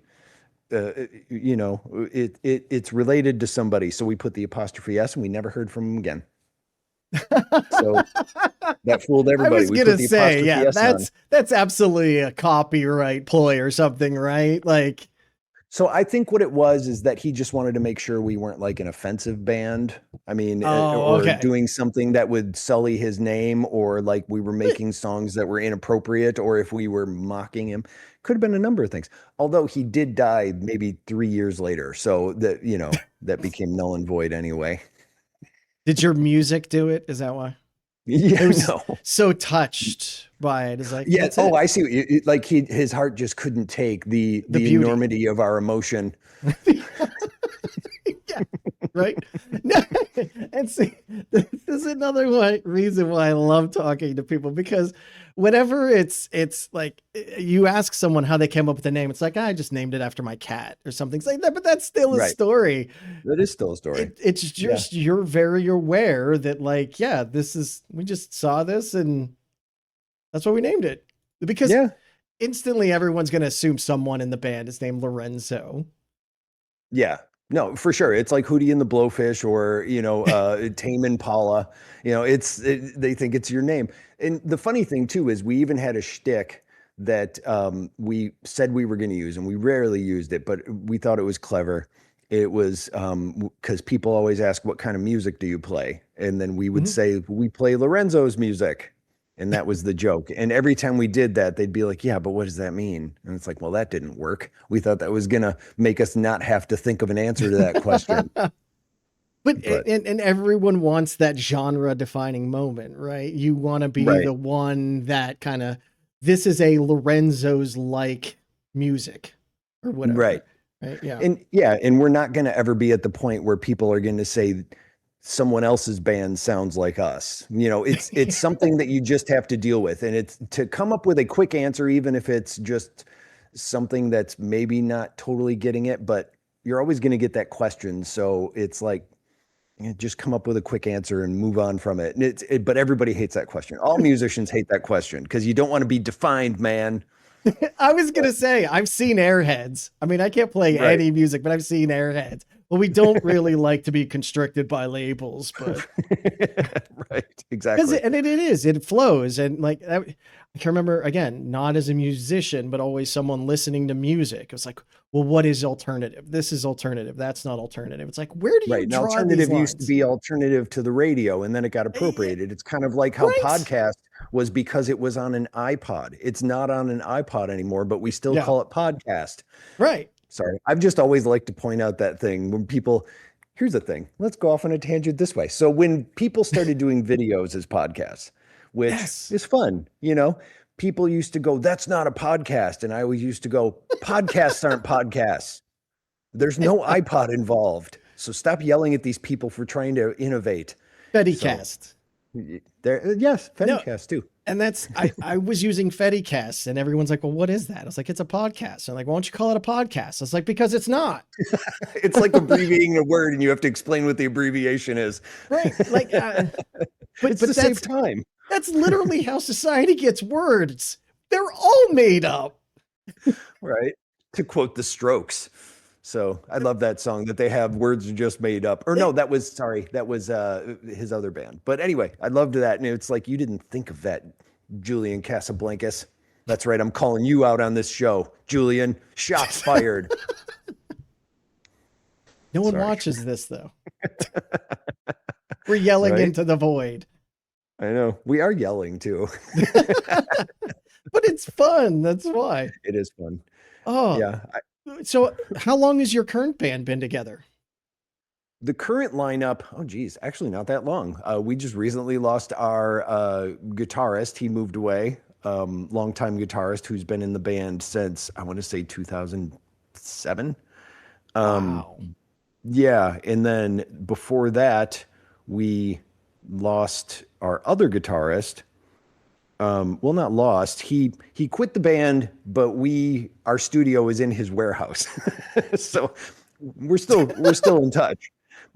it's related to somebody. So we put the apostrophe S and we never heard from him again. So that fooled everybody. I was We gonna put the say, apostrophe yeah, S on. that's absolutely a copyright ploy or something, right? Like, So I think what it was is that he just wanted to make sure we weren't like an offensive band. I mean, or okay. doing something that would sully his name, or like we were making songs that were inappropriate, or if we were mocking him. Could have been a number of things. Although he did die maybe 3 years later. So that, that became null and void anyway. Did your music do it? Is that why? Yeah, It was no. so touched by it. It's like, Yeah. that's Oh, it. I see. Like his heart just couldn't take The the beauty. enormity of our emotion. Yeah, right. No, and see, this is another reason why I love talking to people, because whenever it's like you ask someone how they came up with the name, it's like, I just named it after my cat or something. It's like that, but that's still a Right. story. That is still a story. It's Yeah. just you're very aware that, like, yeah, this is, we just saw this and that's what we named it, because Yeah. instantly everyone's going to assume someone in the band is named Lorenzo. Yeah. No, for sure. It's like Hootie and the Blowfish, or, Tame Impala. They think it's your name. And the funny thing too is we even had a shtick that we said we were going to use, and we rarely used it, but we thought it was clever. It was because people always ask, what kind of music do you play? And then we would Mhm. say, we play Lorenzo's music. And that was the joke. And every time we did that, they'd be like, yeah, but what does that mean? And it's like, well, that didn't work. We thought that was going to make us not have to think of an answer to that question. But But and everyone wants that genre defining moment, right? You want to be right, the one that kind of, this is a Lorenzo's like music or whatever, right. right? Yeah. And yeah, and we're not going to ever be at the point where people are going to say someone else's band sounds like us. It's something that you just have to deal with. And it's to come up with a quick answer, even if it's just something that's maybe not totally getting it, but you're always going to get that question. So it's like, just come up with a quick answer and move on from it. And but everybody hates that question. All musicians hate that question because you don't want to be defined, man. I was But, gonna say, I've seen Airheads. I mean, I can't play right. any music, but I've seen Airheads. Well, we don't really like to be constricted by labels, but Right. because Exactly. it flows, and like I can remember, again, not as a musician, but always someone listening to music. It was like, well, what is alternative? This is alternative. That's not alternative. It's like, where do you Right. And draw these alternative used to lines? be alternative to the radio, and then it got Yeah, appropriated. It's kind of like how right. podcast was because it was on an iPod. It's not on an iPod anymore, but we still Yeah, call it podcast. right. Sorry. I've just always liked to point out that thing when people, here's the thing. Let's go off on a tangent this way. So when people started doing videos as podcasts, which Yes. is fun, people used to go, that's not a podcast. And I always used to go, podcasts aren't podcasts. There's no iPod involved. So stop yelling at these people for trying to innovate. So FediCast. there, yes, No, FediCast too. and that's, I was using FediCast, and everyone's like, well, what is that? I was like, it's a podcast. And like, why don't you call it a podcast? I was like, because it's not. It's like abbreviating a word and you have to explain what the abbreviation is. Right. Like, It's to save time. that's literally how society gets words. They're all made up. Right. To quote the Strokes. So I love that song that they have words just made up. Or no, that was his other band. But anyway, I loved that. And it's like, you didn't think of that, Julian Casablancas. That's right. I'm calling you out on this show, Julian. Shots fired. No one Sorry. watches this, though. We're yelling Right? into the void. I know. We are yelling too. But it's fun. That's why. It is fun. Oh, Yeah. so how long has your current band been together? The current lineup, oh geez, actually not that long. We just recently lost our guitarist. He moved away. Longtime guitarist who's been in the band since I want to say 2007. Wow. Yeah, and then before that, we lost our other guitarist. Well, not lost. He quit the band, but our studio is in his warehouse, so we're still in touch.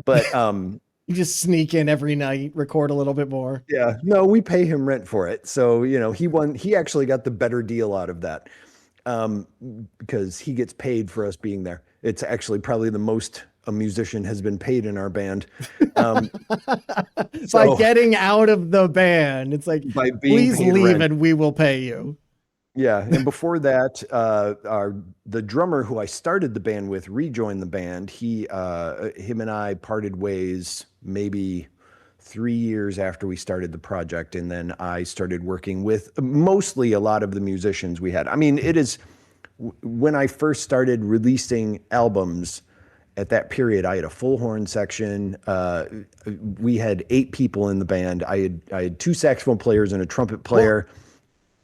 But You just sneak in every night, record a little bit more. yeah, no, we pay him rent for it. So he actually got the better deal out of that, because he gets paid for us being there. It's actually probably the most a musician has been paid in our band. By So getting out of the band, it's like, by being please paid leave rent. and we will pay you. Yeah, and before that, the drummer who I started the band with rejoined the band. Him and I parted ways maybe 3 years after we started the project, and then I started working with mostly a lot of the musicians we had. I mean, it is when I first started releasing albums at that period, I had a full horn section. We had 8 people in the band. I had 2 saxophone players and a trumpet player.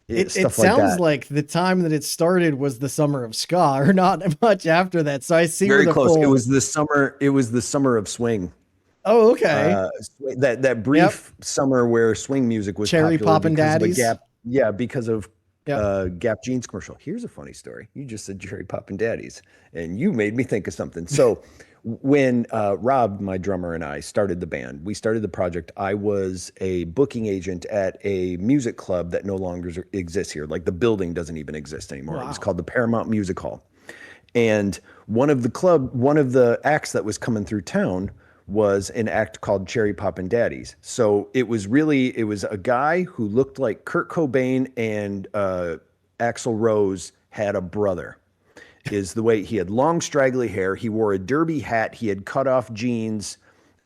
It Stuff like sounds that. like the time that it started was the summer of ska, or not much after that. So I see where Very the close. It full. was the summer. It was the summer of swing. Oh, okay. That Yep. brief summer where swing music was Cherry popular poppin' because of a daddies. Gap. Yeah, because of Yep. Gap jeans commercial. Here's a funny story. You just said Cherry Poppin' Daddies, and you made me think of something. So when Rob, my drummer, and I started the band, we started the project. I was a booking agent at a music club that no longer exists here. Like the building doesn't even exist anymore. It was Wow. called the Paramount Music Hall. And one of the acts that was coming through town was an act called Cherry Poppin' Daddies. So it was a guy who looked like Kurt Cobain and Axl Rose had a brother. Is the way he had long straggly hair. He wore a derby hat. He had cut off jeans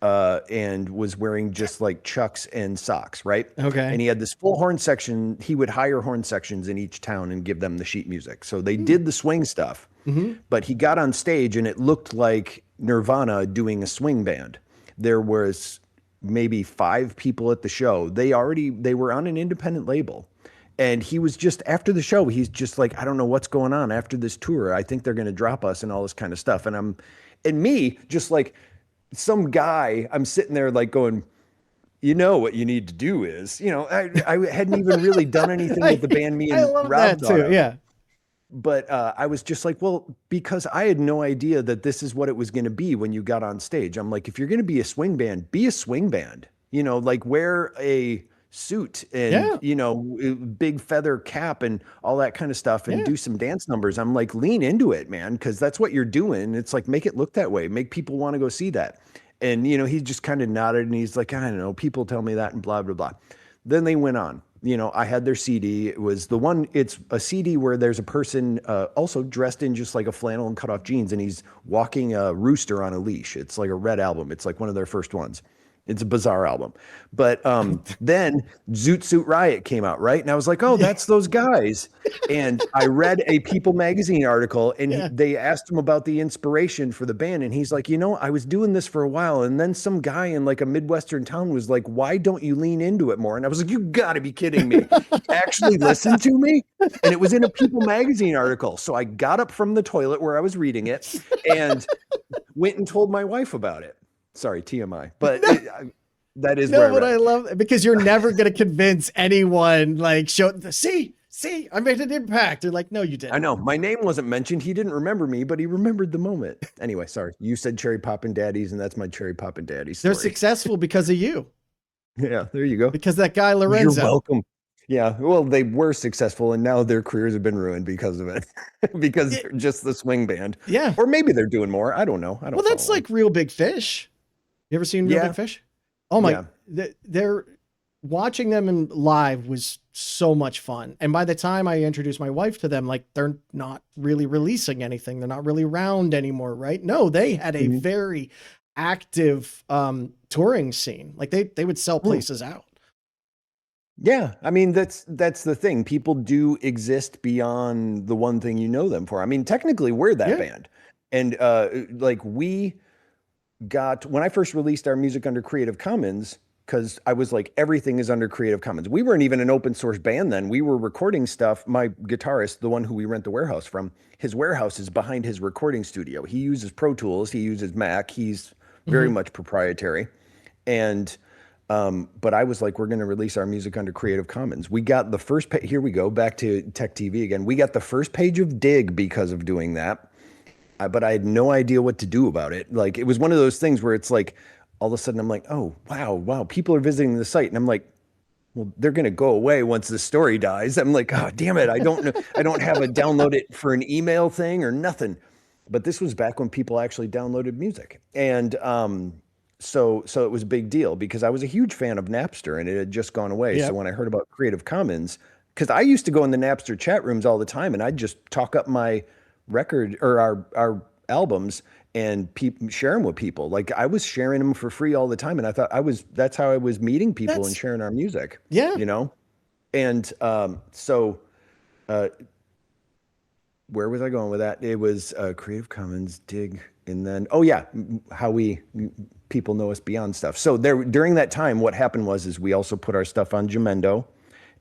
and was wearing just like Chucks and socks, right? Okay. And he had this full horn section. He would hire horn sections in each town and give them the sheet music. So they did the swing stuff, but he got on stage and it looked like Nirvana doing a swing band. There was maybe 5 people at the show. They were on an independent label. And he was just, after the show, he's just like, I don't know what's going on after this tour. I think they're going to drop us and all this kind of stuff. And me, just like some guy, I'm sitting there like going, you know what you need to do is, I hadn't even really done anything with the band me I and love Rob that thought too. of. Yeah. But I was just like, well, because I had no idea that this is what it was going to be when you got on stage. I'm like, if you're going to be a swing band, be a swing band, like wear a suit and, Yeah. big feather cap and all that kind of stuff and Yeah. do some dance numbers. I'm like, lean into it, man, because that's what you're doing. It's like, make it look that way. Make people want to go see that. And, he just kind of nodded and he's like, I don't know, people tell me that and blah, blah, blah. Then they went on. I had their CD. It's a CD where there's a person also dressed in just like a flannel and cut off jeans, and he's walking a rooster on a leash. It's like a red album. It's like one of their first ones. It's a bizarre album. But then Zoot Suit Riot came out, right? And I was like, oh, that's those guys. And I read a People magazine article, and Yeah. they asked him about the inspiration for the band. And he's like, I was doing this for a while. And then some guy in like a Midwestern town was like, why don't you lean into it more? And I was like, you got to be kidding me. Actually listen to me? And it was in a People magazine article. So I got up from the toilet where I was reading it and went and told my wife about it. Sorry, TMI, but that is where But I I read. love it because you're never going to convince anyone like see, I made an impact. They're like, no, you didn't. I know my name wasn't mentioned. He didn't remember me, but he remembered the moment. Anyway, sorry. You said Cherry Poppin' Daddies, and that's my Cherry Poppin' Daddies They're story. successful because of you. Yeah, there you go. Because that guy Lorenzo. You're welcome. Yeah, well, they were successful, and now their careers have been ruined because of it, because they're just the swing band. Yeah. Or maybe they're doing more. I don't know. I don't. Well, that's like Real Big Fish. You ever seen Real Big Fish? Oh my! Yeah. They're watching them in live was so much fun. And by the time I introduced my wife to them, like they're not really releasing anything. They're not really around anymore, right? No, they had a very active touring scene. Like they would sell places out. Yeah, I mean that's the thing. People do exist beyond the one thing you know them for. I mean, technically we're that band. And like we got, when I first released our music under Creative Commons, because I was like, everything is under Creative Commons. We weren't even an open source band then. We were recording stuff. My guitarist, the one who we rent the warehouse from, his warehouse is behind his recording studio. He uses Pro Tools. He uses Mac. He's very much proprietary. And but I was like, we're going to release our music under Creative Commons. We got the first page. Here we go, back to Tech TV again. We got the first page of Dig because of doing that. But I had no idea what to do about it. Like, it was one of those things where it's like, all of a sudden I'm like, oh, wow, people are visiting the site. And I'm like, well, they're going to go away once the story dies. I'm like, oh, damn it. I don't know. I don't have a download it for an email thing or nothing. But this was back when people actually downloaded music. And so it was a big deal because I was a huge fan of Napster and it had just gone away. Yep. So when I heard about Creative Commons, because I used to go in the Napster chat rooms all the time and I'd just talk up my record or our albums and share them with people. Like I was sharing them for free all the time. And I thought that's how I was meeting people and sharing our music. Yeah. And where was I going with that? It was Creative Commons, Dig. And then, oh yeah, how people know us beyond stuff. So there, during that time, what happened is we also put our stuff on Jamendo,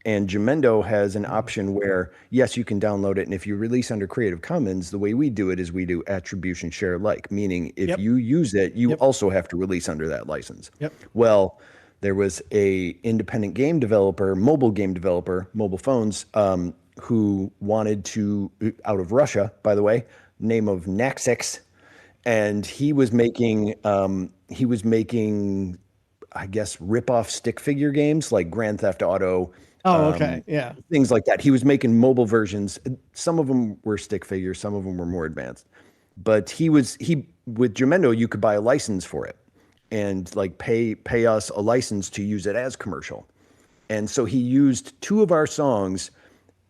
and Jamendo has an option where, yes, you can download it. And if you release under Creative Commons, the way we do it is we do attribution share alike, meaning if you use it, you also have to release under that license. Well, there was a independent game developer, mobile phones, who wanted to, out of Russia, by the way, name of Naxix, and he was making, I guess, rip-off stick figure games like Grand Theft Auto. Oh, okay. Yeah. Things like that. He was making mobile versions. Some of them were stick figures, some of them were more advanced. But with Jamendo, you could buy a license for it and like pay us a license to use it as commercial. And so he used 2 of our songs,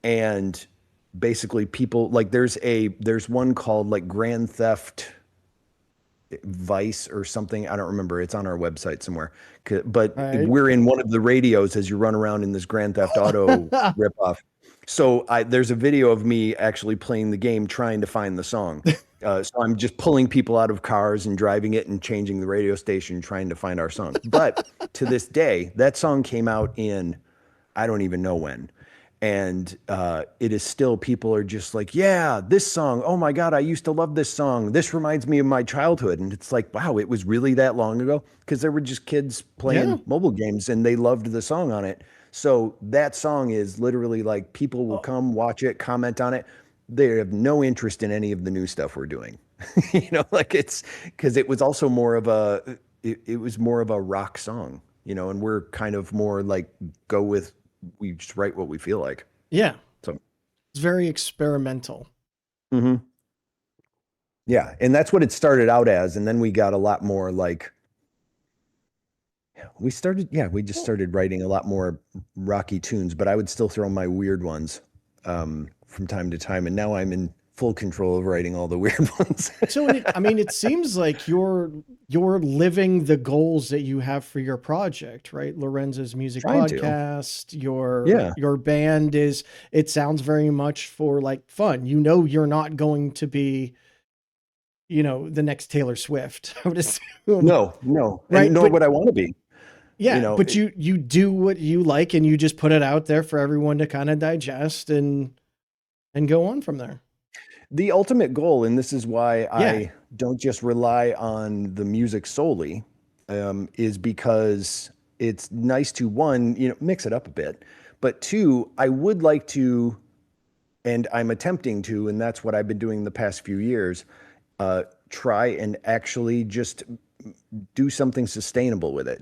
and basically people like there's one called like Grand Theft Vice or something. I don't remember. It's on our website somewhere. But we're in one of the radios as you run around in this Grand Theft Auto ripoff. So there's a video of me actually playing the game, trying to find the song. So I'm just pulling people out of cars and driving it and changing the radio station, trying to find our song. But to this day, that song came out in, I don't even know when. And it is still, people are just like, yeah, this song, oh my God, I used to love this song. This reminds me of my childhood. And it's like, wow, it was really that long ago? Because there were just kids playing mobile games and they loved the song on it. So that song is literally like, people will come watch it, comment on it. They have no interest in any of the new stuff we're doing. Like it's because it was also more of it was more of a rock song, and we're kind of more like we just write what we feel like. Yeah. So it's very experimental. Mm-hmm. Yeah. And that's what it started out as. And then we got a lot more like, we just started writing a lot more rocky tunes, but I would still throw my weird ones from time to time. And now I'm in full control of writing all the weird ones. So, it seems like you're living the goals that you have for your project, right? Lorenzo's music podcast, your band it sounds very much for like fun. You're not going to be, the next Taylor Swift, I would assume. No, right? Nor would I want to be. Yeah, but you do what you like and you just put it out there for everyone to kind of digest and go on from there. The ultimate goal, and this is why I don't just rely on the music solely, is because it's nice to, one, mix it up a bit, but 2, I would like to, and I'm attempting to, and that's what I've been doing the past few years, try and actually just do something sustainable with it.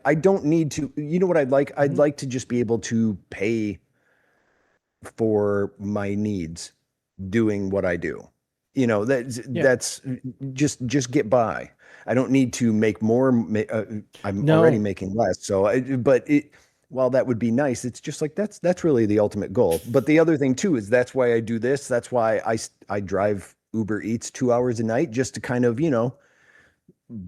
I don't need to, what I'd like? I'd like to just be able to pay for my needs doing what I do. That's just get by. I don't need to make more. I'm already making less. So, while that would be nice, it's just like, that's really the ultimate goal. But the other thing too, is that's why I do this. That's why I drive Uber Eats 2 hours a night just to kind of,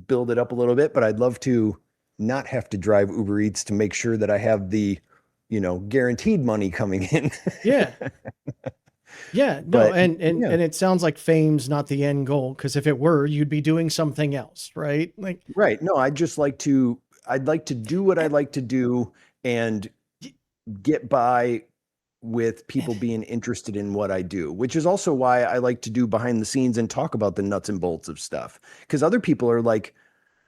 build it up a little bit. But I'd love to not have to drive Uber Eats to make sure that I have the, guaranteed money coming in. Yeah. Yeah, no, and it sounds like fame's not the end goal, because if it were, you'd be doing something else, right? Like, right. No, I'd like to do what I like to do and get by with people being interested in what I do, which is also why I like to do behind the scenes and talk about the nuts and bolts of stuff. Because other people are like,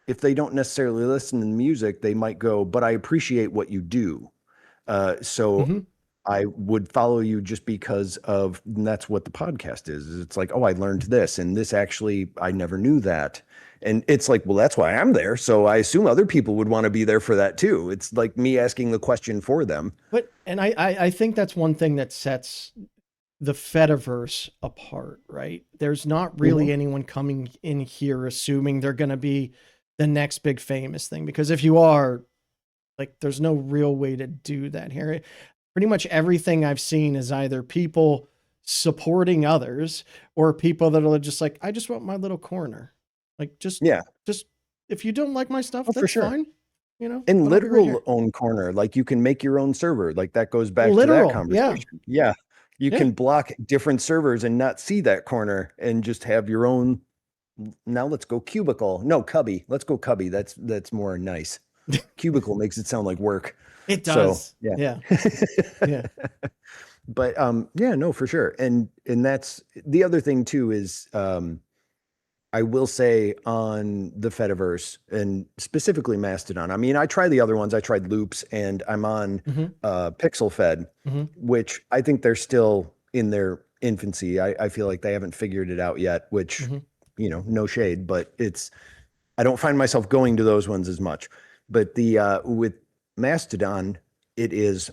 if they don't necessarily listen to music, they might go, but I appreciate what you do. I would follow you just because of, and that's what the podcast is. It's like, oh, I learned this, and this actually, I never knew that. And it's like, well, that's why I'm there. So I assume other people would want to be there for that too. It's like me asking the question for them. And I think that's one thing that sets the Fediverse apart, right? There's not really anyone coming in here assuming they're going to be the next big famous thing, because if you are, like, there's no real way to do that here. Pretty much everything I've seen is either people supporting others or people that are just like, I just want my little corner. Like, just if you don't like my stuff, that's fine. In literal own corner, like you can make your own server. Like that goes back to that conversation. Yeah. You can block different servers and not see that corner and just have your own, now let's go cubicle. No, cubby. Let's go cubby. That's more nice. Cubicle makes it sound like work. It does. So, Yeah. Yeah. But yeah, no, for sure. And that's the other thing too is I will say on the Fediverse and specifically Mastodon. I mean, I tried the other ones. I tried Loops and I'm on Pixel Fed, which I think they're still in their infancy. I feel like they haven't figured it out yet, which, you know, no shade, but I don't find myself going to those ones as much. But with Mastodon, it is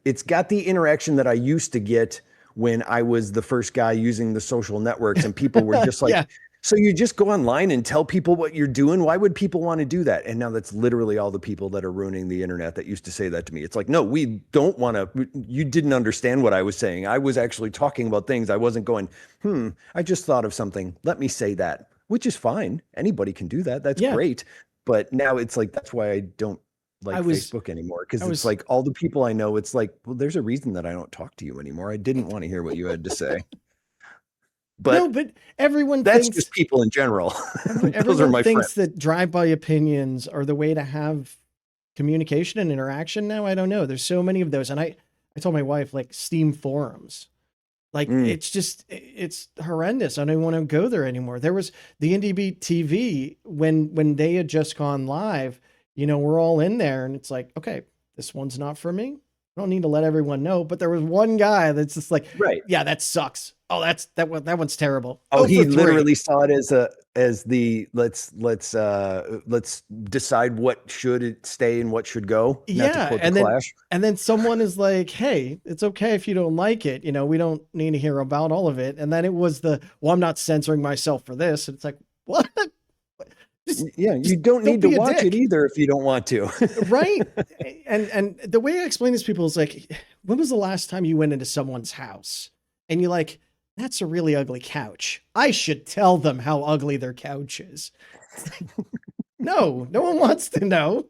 it's got the interaction that I used to get when I was the first guy using the social networks and people were just like, so you just go online and tell people what you're doing. Why would people want to do that? And now that's literally all the people that are ruining the internet that used to say that to me. It's like, no, we don't want to, you didn't understand what I was saying. I was actually talking about things. I wasn't going, I just thought of something. Let me say that, which is fine. Anybody can do that. That's great. But now it's like, that's why I don't like Facebook anymore, because it's like all the people I know, it's like, well, there's a reason that I don't talk to you anymore. I didn't want to hear what you had to say. But no, but everyone that's thinks, just people in general. Those are my thinks friends. That drive-by opinions are the way to have communication and interaction now. I don't know. There's so many of those. And I told my wife, like, Steam forums. Like, it's horrendous. I don't want to go there anymore. There was the Indie Beat TV when they had just gone live. You know, we're all in there and it's like, okay, this one's not for me. I don't need to let everyone know. But there was one guy that's just like, yeah, that sucks. Oh, that one's terrible. Oh, he literally saw it as the let's decide what should stay and what should go. Yeah, and then someone is like, hey, it's okay if you don't like it. You know, we don't need to hear about all of it. And then it was I'm not censoring myself for this. And it's like, what? You don't need to watch it either if you don't want to. Right. And the way I explain this to people is like, when was the last time you went into someone's house and you're like, that's a really ugly couch. I should tell them how ugly their couch is. No one wants to know.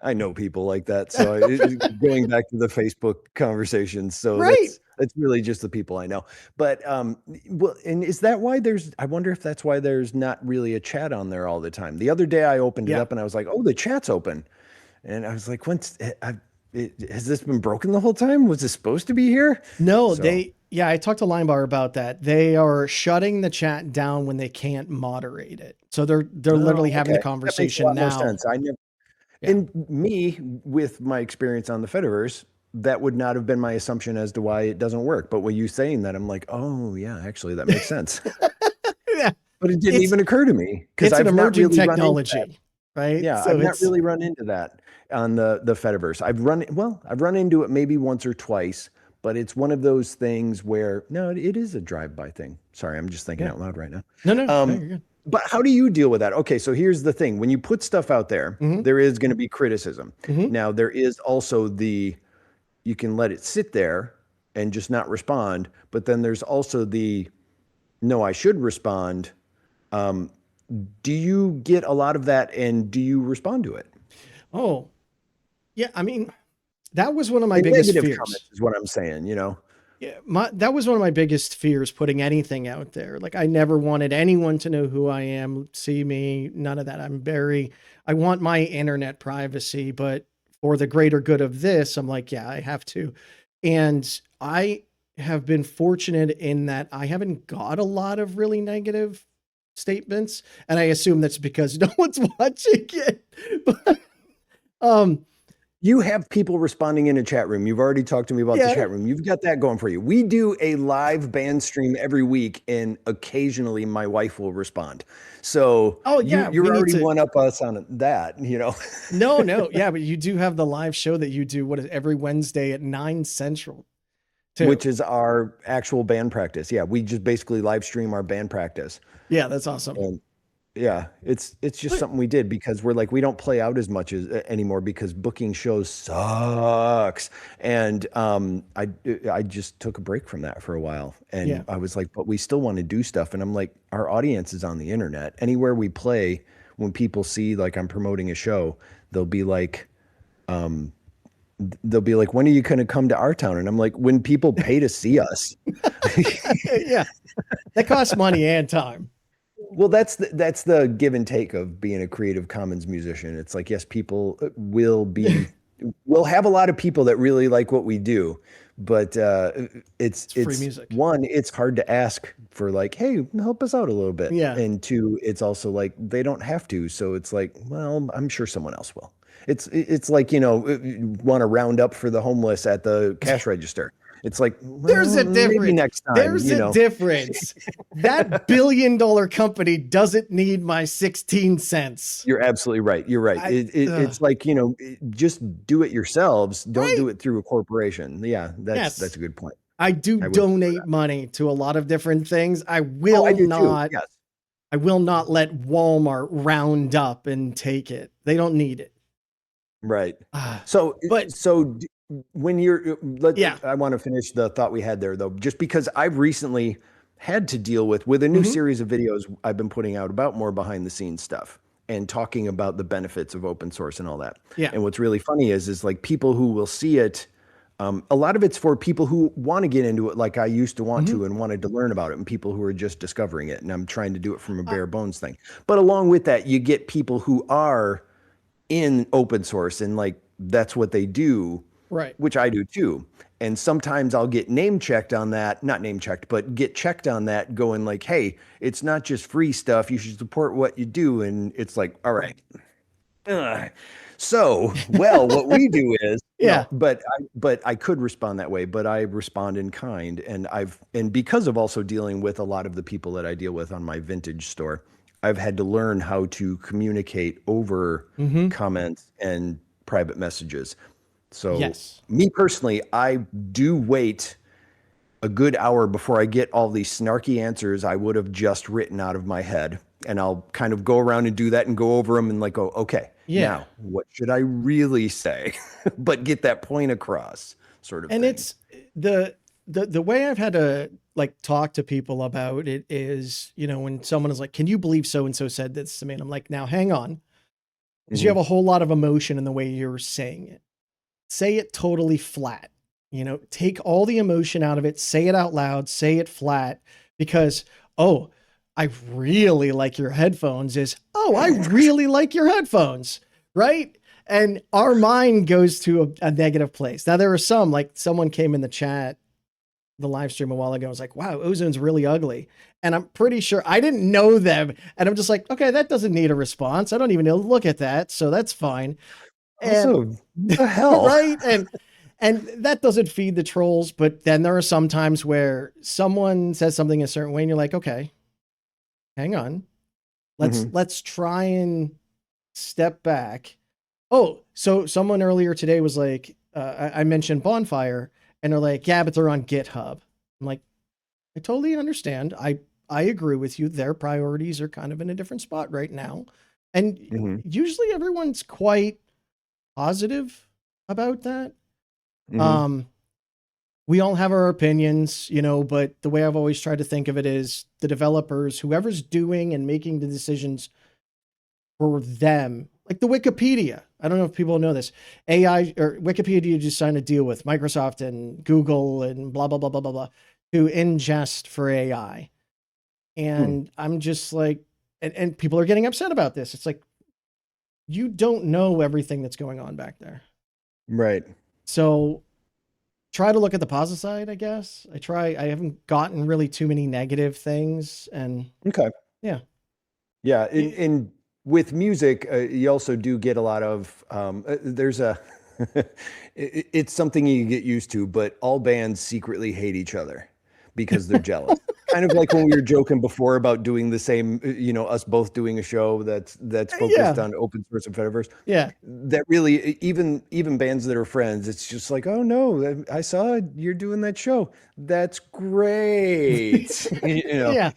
I know people like that. So going back to the Facebook conversation. So that's really just the people I know. But well, and is that why I wonder if that's why there's not really a chat on there all the time. The other day I opened it up and I was like, oh, the chat's open. And I was like, has this been broken the whole time? Was this supposed to be here? No, I talked to Linebar about that. They are shutting the chat down when they can't moderate it. So they're literally having the conversation now. That makes a lot more sense. And me, with my experience on the Fediverse, that would not have been my assumption as to why it doesn't work. But when you saying that, I'm like, oh yeah, actually that makes sense. But it didn't even occur to me because it's an emerging technology, right? Yeah, so I've not really run into that on the Fediverse. I've run into it maybe once or twice, but it's one of those things where no, it is a drive-by thing. Sorry, I'm just thinking out loud right now. No, you're good. But how do you deal with that? Okay, so here's the thing. When you put stuff out there, there is going to be criticism. Now, there is also you can let it sit there and just not respond. But then there's also no, I should respond. Do you get a lot of that and do you respond to it? Oh, yeah. I mean, that was one of my biggest fears. Comments is what I'm saying, you know? Yeah, that was one of my biggest fears, putting anything out there. Like, I never wanted anyone to know who I am, see me, none of that. I want my internet privacy, but for the greater good of this, I'm like, yeah, I have to. And I have been fortunate in that I haven't got a lot of really negative statements. And I assume that's because no one's watching it. But, you have people responding in a chat room. You've already talked to me about the chat room. You've got that going for you. We do a live band stream every week, and occasionally my wife will respond. So you're already one up us on that, you know? No. Yeah, but you do have the live show that you do, every Wednesday at 9 Central. Too. Which is our actual band practice. Yeah, we just basically live stream our band practice. Yeah, that's awesome. And yeah, it's just something we did because we're like, we don't play out as much anymore because booking shows sucks. And I just took a break from that for a while. And I was like, but we still want to do stuff. And I'm like, our audience is on the internet. Anywhere we play, when people see like I'm promoting a show, they'll be like, they'll be like, when are you going to come to our town? And I'm like, when people pay to see us. Yeah. That costs money and time. Well, that's the give and take of being a Creative Commons musician. It's like, yes, people we'll have a lot of people that really like what we do, but It's free music. one, it's hard to ask for like, hey, help us out a little bit. Yeah. And two, it's also like they don't have to. So it's like, well, I'm sure someone else will. It's like, want to round up for the homeless at the cash register. It's like, There's a well, maybe difference. next time. There's a difference. That billion-dollar company doesn't need my 16 cents. You're absolutely right. You're right. It's like, just do it yourselves. Don't do it through a corporation. Yeah, that's a good point. I do donate money to a lot of different things. I will not. Yes. I will not let Walmart round up and take it. They don't need it. Right. So when you're, I want to finish the thought we had there though, just because I've recently had to deal with a new series of videos I've been putting out about more behind the scenes stuff and talking about the benefits of open source and all that. Yeah. And what's really funny is like people who will see it, a lot of it's for people who want to get into it like I used to want to and wanted to learn about it, and people who are just discovering it. And I'm trying to do it from a bare bones thing. But along with that, you get people who are in open source and like that's what they do, right? Which I do too. And sometimes I'll get name checked on that, not name checked, but get checked on that, going like, hey, it's not just free stuff, you should support what you do. And it's like, all right. So, well, what we do is, but I could respond that way, but I respond in kind. And because of also dealing with a lot of the people that I deal with on my vintage store, I've had to learn how to communicate over comments and private messages. So me personally, I do wait a good hour before I get all these snarky answers I would have just written out of my head. And I'll kind of go around and do that and go over them and like, go, okay, now what should I really say? But get that point across sort of and thing. It's the way I've had to like talk to people about it is, when someone is like, can you believe so-and-so said this to me? And I'm like, now hang on. Because you have a whole lot of emotion in the way you're saying it. Say it totally flat, take all the emotion out of it, say it out loud, say it flat, because, oh, I really like your headphones is, oh, I really like your headphones. Right. And our mind goes to a negative place. Now there are some, like someone came in the chat, the live stream a while ago, was like, wow, Ozone's really ugly. And I'm pretty sure I didn't know them. And I'm just like, okay, that doesn't need a response. I don't even know, look at that. So that's fine. Also, the hell? Right. And that doesn't feed the trolls. But then there are some times where someone says something a certain way and you're like, okay, hang on. Let's try and step back. Oh, so someone earlier today was like, I mentioned Bonfire and they're like, yeah, but they're on GitHub. I'm like, I totally understand. I agree with you. Their priorities are kind of in a different spot right now. And usually everyone's quite positive about that. We all have our opinions, but the way I've always tried to think of it is the developers, whoever's doing and making the decisions for them, like the Wikipedia. I don't know if people know this. AI or Wikipedia just signed a deal with Microsoft and Google and blah, blah, blah, blah, blah, blah, to ingest for AI. And I'm just like, and people are getting upset about this. It's like, you don't know everything that's going on back there. Right. So try to look at the positive side, I guess. I haven't gotten really too many negative things. And yeah. And with music, you also do get a lot of, it's something you get used to, but all bands secretly hate each other because they're jealous. Kind of like when we were joking before about doing the same, us both doing a show that's focused on open source and Fediverse. Yeah. That really, even bands that are friends, it's just like, oh no, I saw you're doing that show. That's great. Yeah.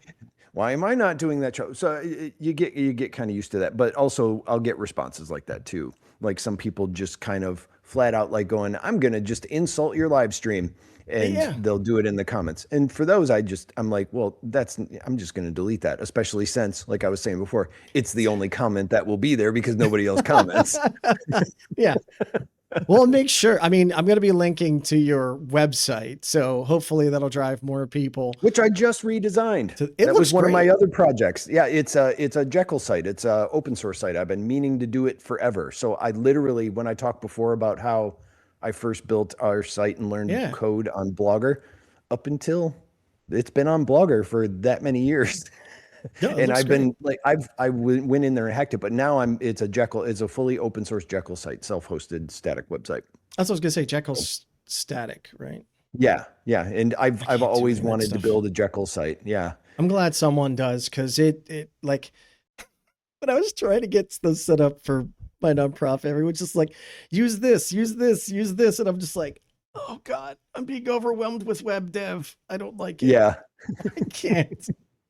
Why am I not doing that show? So you get kind of used to that, but also I'll get responses like that too. Like some people just kind of flat out like going, I'm going to just insult your live stream. And they'll do it in the comments. And for those, I'm like, well, I'm just going to delete that, especially since, like I was saying before, it's the only comment that will be there because nobody else comments. Yeah. Well, make sure. I mean, I'm going to be linking to your website, so hopefully that'll drive more people. Which I just redesigned. It That looks was one of my great. other projects. Yeah, it's a Jekyll site. It's a open source site. I've been meaning to do it forever. So I literally, when I talked before about how I first built our site and learned Yeah. code on Blogger, up until it's been on Blogger for that many years. No, it And looks I've great. been like, went in there and hacked it, but now it's a fully open source Jekyll site, self-hosted static website. That's what I was going to say. Jekyll's static, right? Yeah, yeah. And I've I can't do always any of that wanted to stuff. build a Jekyll site. Yeah. I'm glad someone does, because it like when I was trying to get this set up for my nonprofit, everyone's just like, use this, use this, use this. And I'm just like, oh God, I'm being overwhelmed with web dev. I don't like it. Yeah. I can't.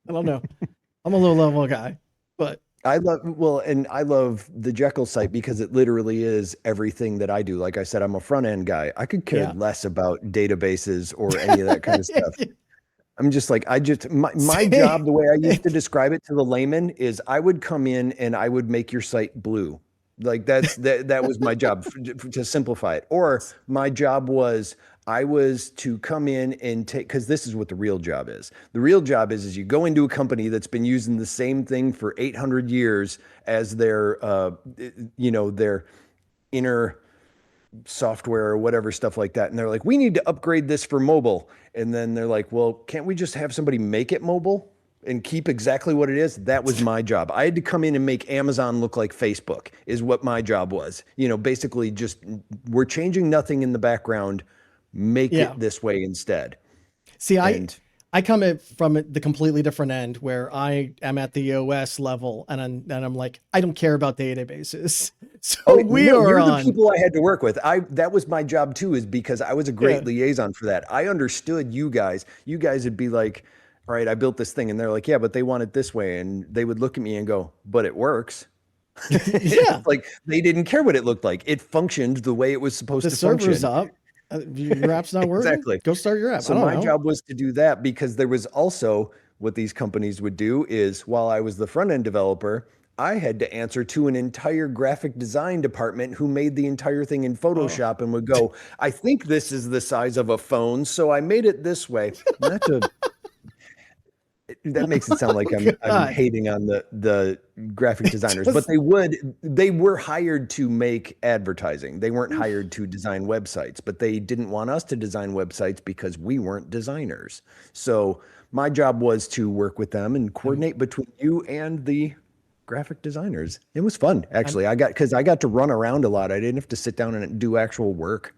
I don't know. I'm a low level guy, but I love the Jekyll site because it literally is everything that I do. Like I said, I'm a front end guy. I could care yeah. less about databases or any of that kind of stuff. I'm just like, my Same. job, the way I used to describe it to the layman is I would come in and I would make your site blue. Like that was my job to simplify it. Or my job was I was to come in and take, because this is what the real job is. The real job is you go into a company that's been using the same thing for 800 years as their, their inner software or whatever, stuff like that. And they're like, we need to upgrade this for mobile. And then they're like, well, can't we just have somebody make it mobile and keep exactly what it is? That was my job. I had to come in and make Amazon look like Facebook is what my job was. Basically just we're changing nothing in the background. Make it this way instead. See, I come in from the completely different end where I am at the OS level and I'm like, I don't care about databases. So you're the people I had to work with. That was my job too, is because I was a great liaison for that. I understood you guys. You guys would be like, all right, I built this thing. And they're like, yeah, but they want it this way. And they would look at me and go, but it works. Yeah. Like they didn't care what it looked like. It functioned the way it was supposed to function. The server's up. Your app's not working. Exactly. Go start your app. So my job was to do that, because there was also what these companies would do is while I was the front end developer, I had to answer to an entire graphic design department who made the entire thing in Photoshop and would go, I think this is the size of a phone, so I made it this way. That makes it sound like I'm hating on the graphic designers, but they were hired to make advertising. They weren't hired to design websites, but they didn't want us to design websites because we weren't designers. So my job was to work with them and coordinate between you and the graphic designers. It was fun, actually. I got to run around a lot. I didn't have to sit down and do actual work.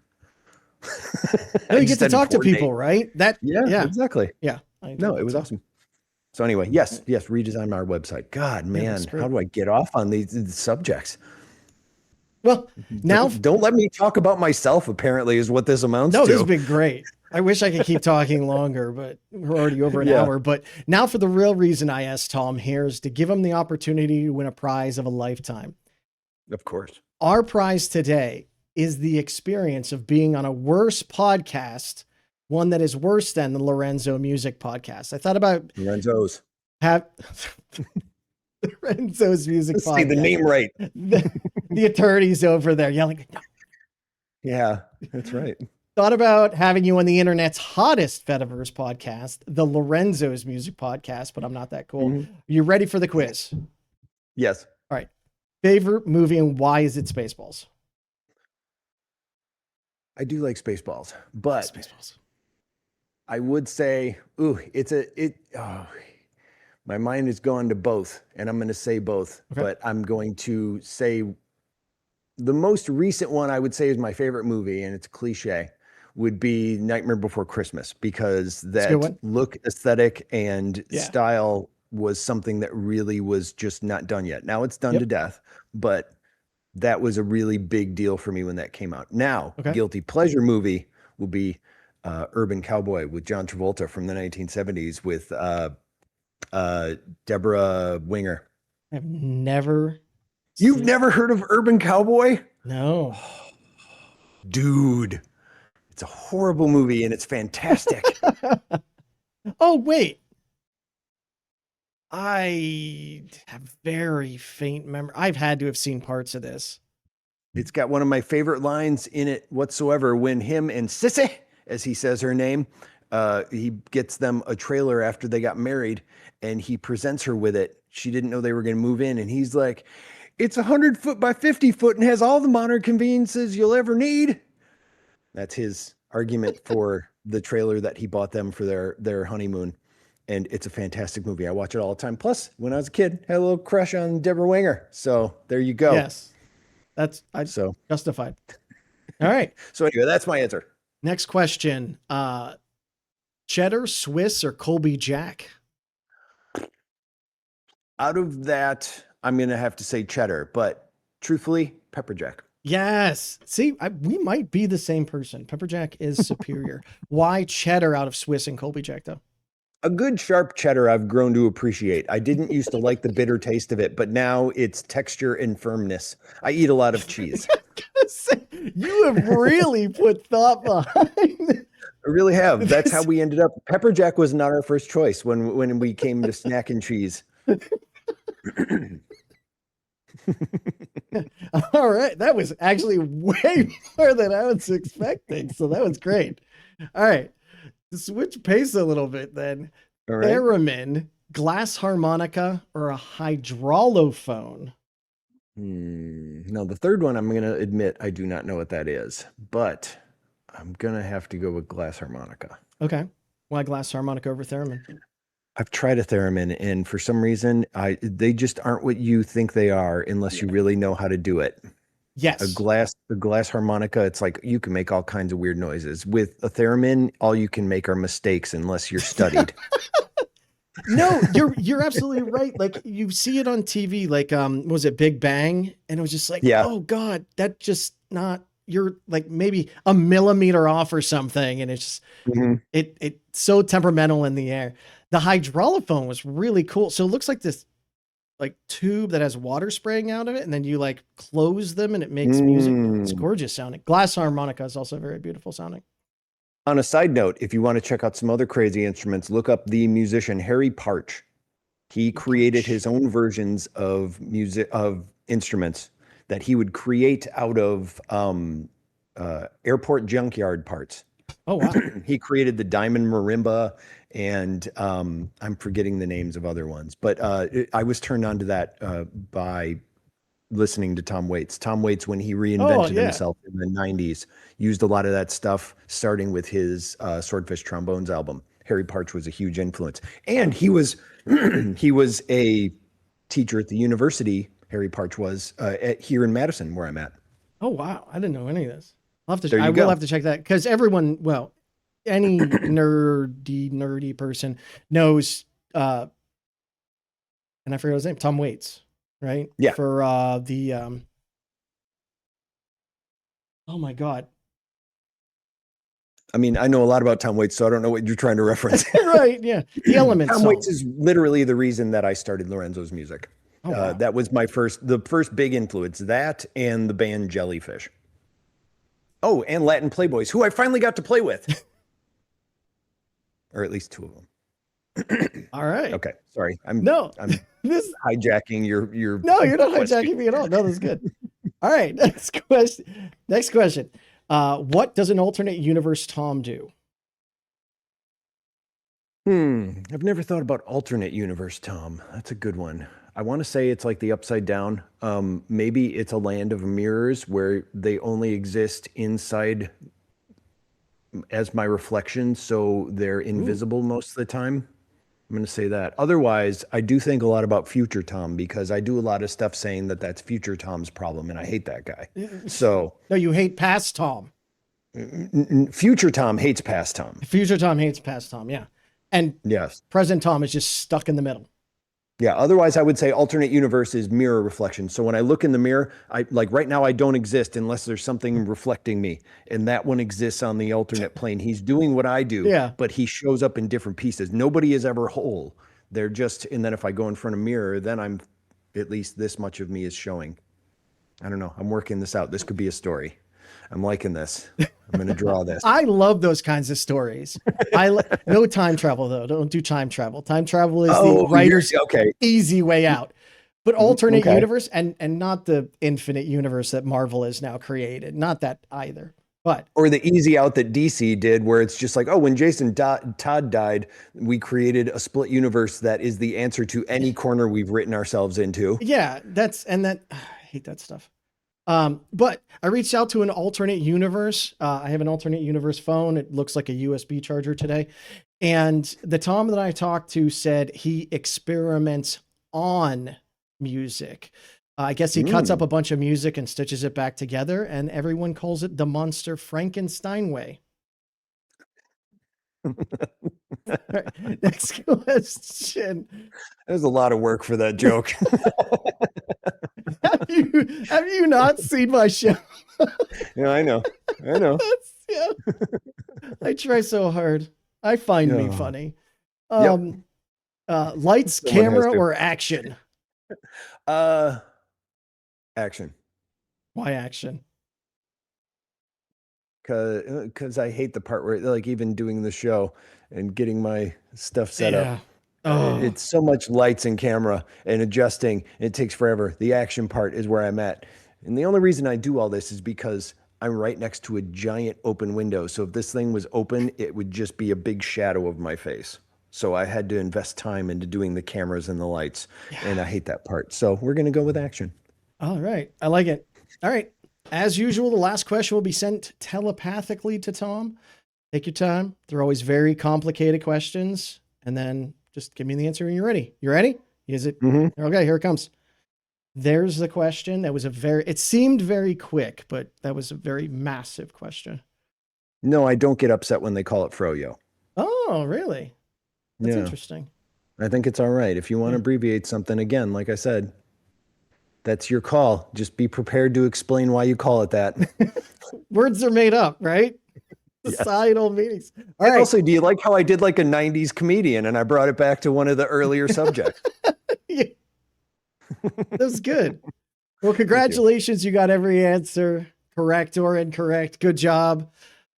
No, you get to talk to people, right? Yeah, exactly. Yeah. No, it was awesome. So anyway, yes, redesign our website. God, man, how do I get off on these subjects? Well, now don't let me talk about myself, apparently, is what this amounts to. No, this has been great. I wish I could keep talking longer, but we're already over an hour. But now for the real reason I asked Tom here is to give him the opportunity to win a prize of a lifetime. Of course. Our prize today is the experience of being on a worse podcast, one that is worse than the Lorenzo Music Podcast. I thought about Lorenzo's Music Podcast. Say the name right. The attorneys over there yelling. No. Yeah, that's right. Thought about having you on the internet's hottest Fediverse podcast, the Lorenzo's Music Podcast, but I'm not that cool. Mm-hmm. You ready for the quiz? Yes. All right. Favorite movie and why is it Spaceballs? I do like Spaceballs, but Spaceballs. I would say, my mind is going to both, and I'm going to say both, but I'm going to say the most recent one I would say is my favorite movie, and it's cliche, would be Nightmare Before Christmas, because that look, aesthetic, and style was something that really was just not done yet. Now it's done to death, but that was a really big deal for me when that came out. Now, guilty pleasure movie will be Urban Cowboy with John Travolta from the 1970s with Deborah Winger. I've never. You've never heard of Urban Cowboy? No. Dude, it's a horrible movie and it's fantastic. Oh, wait. I have very faint memory. I've had to have seen parts of this. It's got one of my favorite lines in it whatsoever when him and Sissy, as he says her name, he gets them a trailer after they got married and he presents her with it. She didn't know they were going to move in. And he's like, it's 100 foot by 50 foot and has all the modern conveniences you'll ever need. That's his argument for the trailer that he bought them for their honeymoon. And it's a fantastic movie. I watch it all the time. Plus, when I was a kid, had a little crush on Deborah Winger. So there you go. Yes. That's justified. All right. So anyway, that's my answer. Next question. Cheddar, Swiss, or Colby Jack? Out of that, I'm going to have to say cheddar, but truthfully, pepper jack. Yes. See, we might be the same person. Pepper jack is superior. Why cheddar out of Swiss and Colby Jack, though? A good sharp cheddar I've grown to appreciate. I didn't used to like the bitter taste of it, but now it's texture and firmness. I eat a lot of cheese. You have really put thought behind it. I really have. That's how we ended up. Pepper jack was not our first choice when we came to snack and cheese. All right. That was actually way more than I was expecting. So that was great. All right. To switch pace a little bit then. All right. Theremin, glass harmonica, or a hydraulophone? No, the third one, I'm going to admit I do not know what that is, but I'm going to have to go with glass harmonica. Okay. Why glass harmonica over theremin? I've tried a theremin, and for some reason, they just aren't what you think they are unless you really know how to do it. Yes. A glass harmonica, it's like you can make all kinds of weird noises. With a theremin, all you can make are mistakes unless you're studied. No, you're absolutely right. Like you see it on TV, like was it Big Bang? And it was just like, yeah. Oh God, that just not, you're like maybe a millimeter off or something. And it's just it's so temperamental in the air. The hydraulophone was really cool. So it looks like this like tube that has water spraying out of it, and then you like close them and it makes music. It's gorgeous sounding. Glass harmonica is also very beautiful sounding. On a side note, if you want to check out some other crazy instruments, look up the musician Harry Partch. He created his own versions of instruments that he would create out of airport junkyard parts. Oh wow! He created the diamond marimba, and I'm forgetting the names of other ones, but I was turned on to that by listening to Tom Waits. Tom Waits, when he reinvented himself in the 90s, used a lot of that stuff, starting with his Swordfish Trombones album. Harry Partch was a huge influence. And he was he was a teacher at the university, Harry Partch was, here in Madison, where I'm at. Oh, wow. I didn't know any of this. I will have to check that, because everyone, well, any nerdy person knows, and I forgot his name, Tom Waits, right? Yeah. For the, oh my God. I mean, I know a lot about Tom Waits, so I don't know what you're trying to reference. Right, yeah. The Elements Tom song. Waits is literally the reason that I started Lorenzo's music. Oh, wow. That was the first big influence, that and the band Jellyfish. Oh, and Latin Playboys, who I finally got to play with. Or at least two of them. All right. Okay, sorry. I'm hijacking your No, you're not hijacking me at all. No, that's good. All right, next question. What does an alternate universe Tom do? I've never thought about alternate universe Tom. That's a good one. I want to say it's like the Upside Down. Maybe it's a land of mirrors where they only exist inside as my reflection, so they're invisible most of the time. I'm going to say that. Otherwise, I do think a lot about future Tom, because I do a lot of stuff saying that that's future Tom's problem, and I hate that guy. So no, you hate past Tom. Future Tom hates past Tom. Future Tom hates past Tom, yeah. And yes, present Tom is just stuck in the middle. Yeah, otherwise I would say alternate universe is mirror reflection. So when I look in the mirror, right now I don't exist unless there's something reflecting me. And that one exists on the alternate plane. He's doing what I do, but he shows up in different pieces. Nobody is ever whole. They're just, and then if I go in front of a mirror, then I'm, at least this much of me is showing. I don't know. I'm working this out. This could be a story. I'm liking this. I'm going to draw this. I love those kinds of stories. No time travel, though. Don't do time travel. Time travel is the writer's easy way out. But alternate Okay. universe and not the infinite universe that Marvel has now created. Not that either. But Or the easy out that DC did, where it's just like, oh, when Todd died, we created a split universe that is the answer to any corner we've written ourselves into. yeah, I hate that stuff. But I reached out to an alternate universe. I have an alternate universe phone. It looks like a USB charger today. And the Tom that I talked to said he experiments on music. I guess he cuts up a bunch of music and stitches it back together, and everyone calls it the Monster Frankenstein way. Right, next question. There's a lot of work for that joke. Have you not seen my show? Yeah, I know. Yeah. I try so hard. I find me funny. Lights, Someone has camera, to. or action? Action. Why action? Because I hate the part where, like, even doing the show and getting my stuff set up. Oh. It's so much lights and camera and adjusting. It takes forever. The action part is where I'm at. And the only reason I do all this is because I'm right next to a giant open window. So if this thing was open, it would just be a big shadow of my face. So I had to invest time into doing the cameras and the lights. Yeah. And I hate that part. So we're going to go with action. All right. I like it. All right. As usual, the last question will be sent telepathically to Tom. Take your time. They're always very complicated questions. And then just give me the answer when you're ready. You ready? Is it? Mm-hmm. Okay, here it comes. There's the question. That was it seemed very quick, but that was a very massive question. No, I don't get upset when they call it froyo. Oh, really? That's interesting. I think it's all right. If you want to abbreviate something, again, like I said, that's your call. Just be prepared to explain why you call it that. Words are made up, right? Societal meanings. All right. Also, do you like how I did like a 90s comedian and I brought it back to one of the earlier subjects? Yeah. That was good. Well, congratulations. You got every answer correct or incorrect. Good job.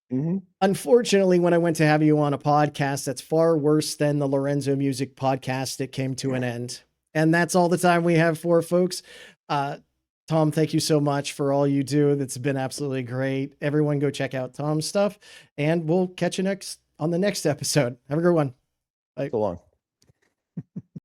Mm-hmm. Unfortunately, when I went to have you on a podcast, that's far worse than the Lorenzo Music podcast. It came to an end. And that's all the time we have for, folks. Tom, thank you so much for all you do. That's been absolutely great. Everyone go check out Tom's stuff, and we'll catch you on the next episode. Have a good one. Bye. So long.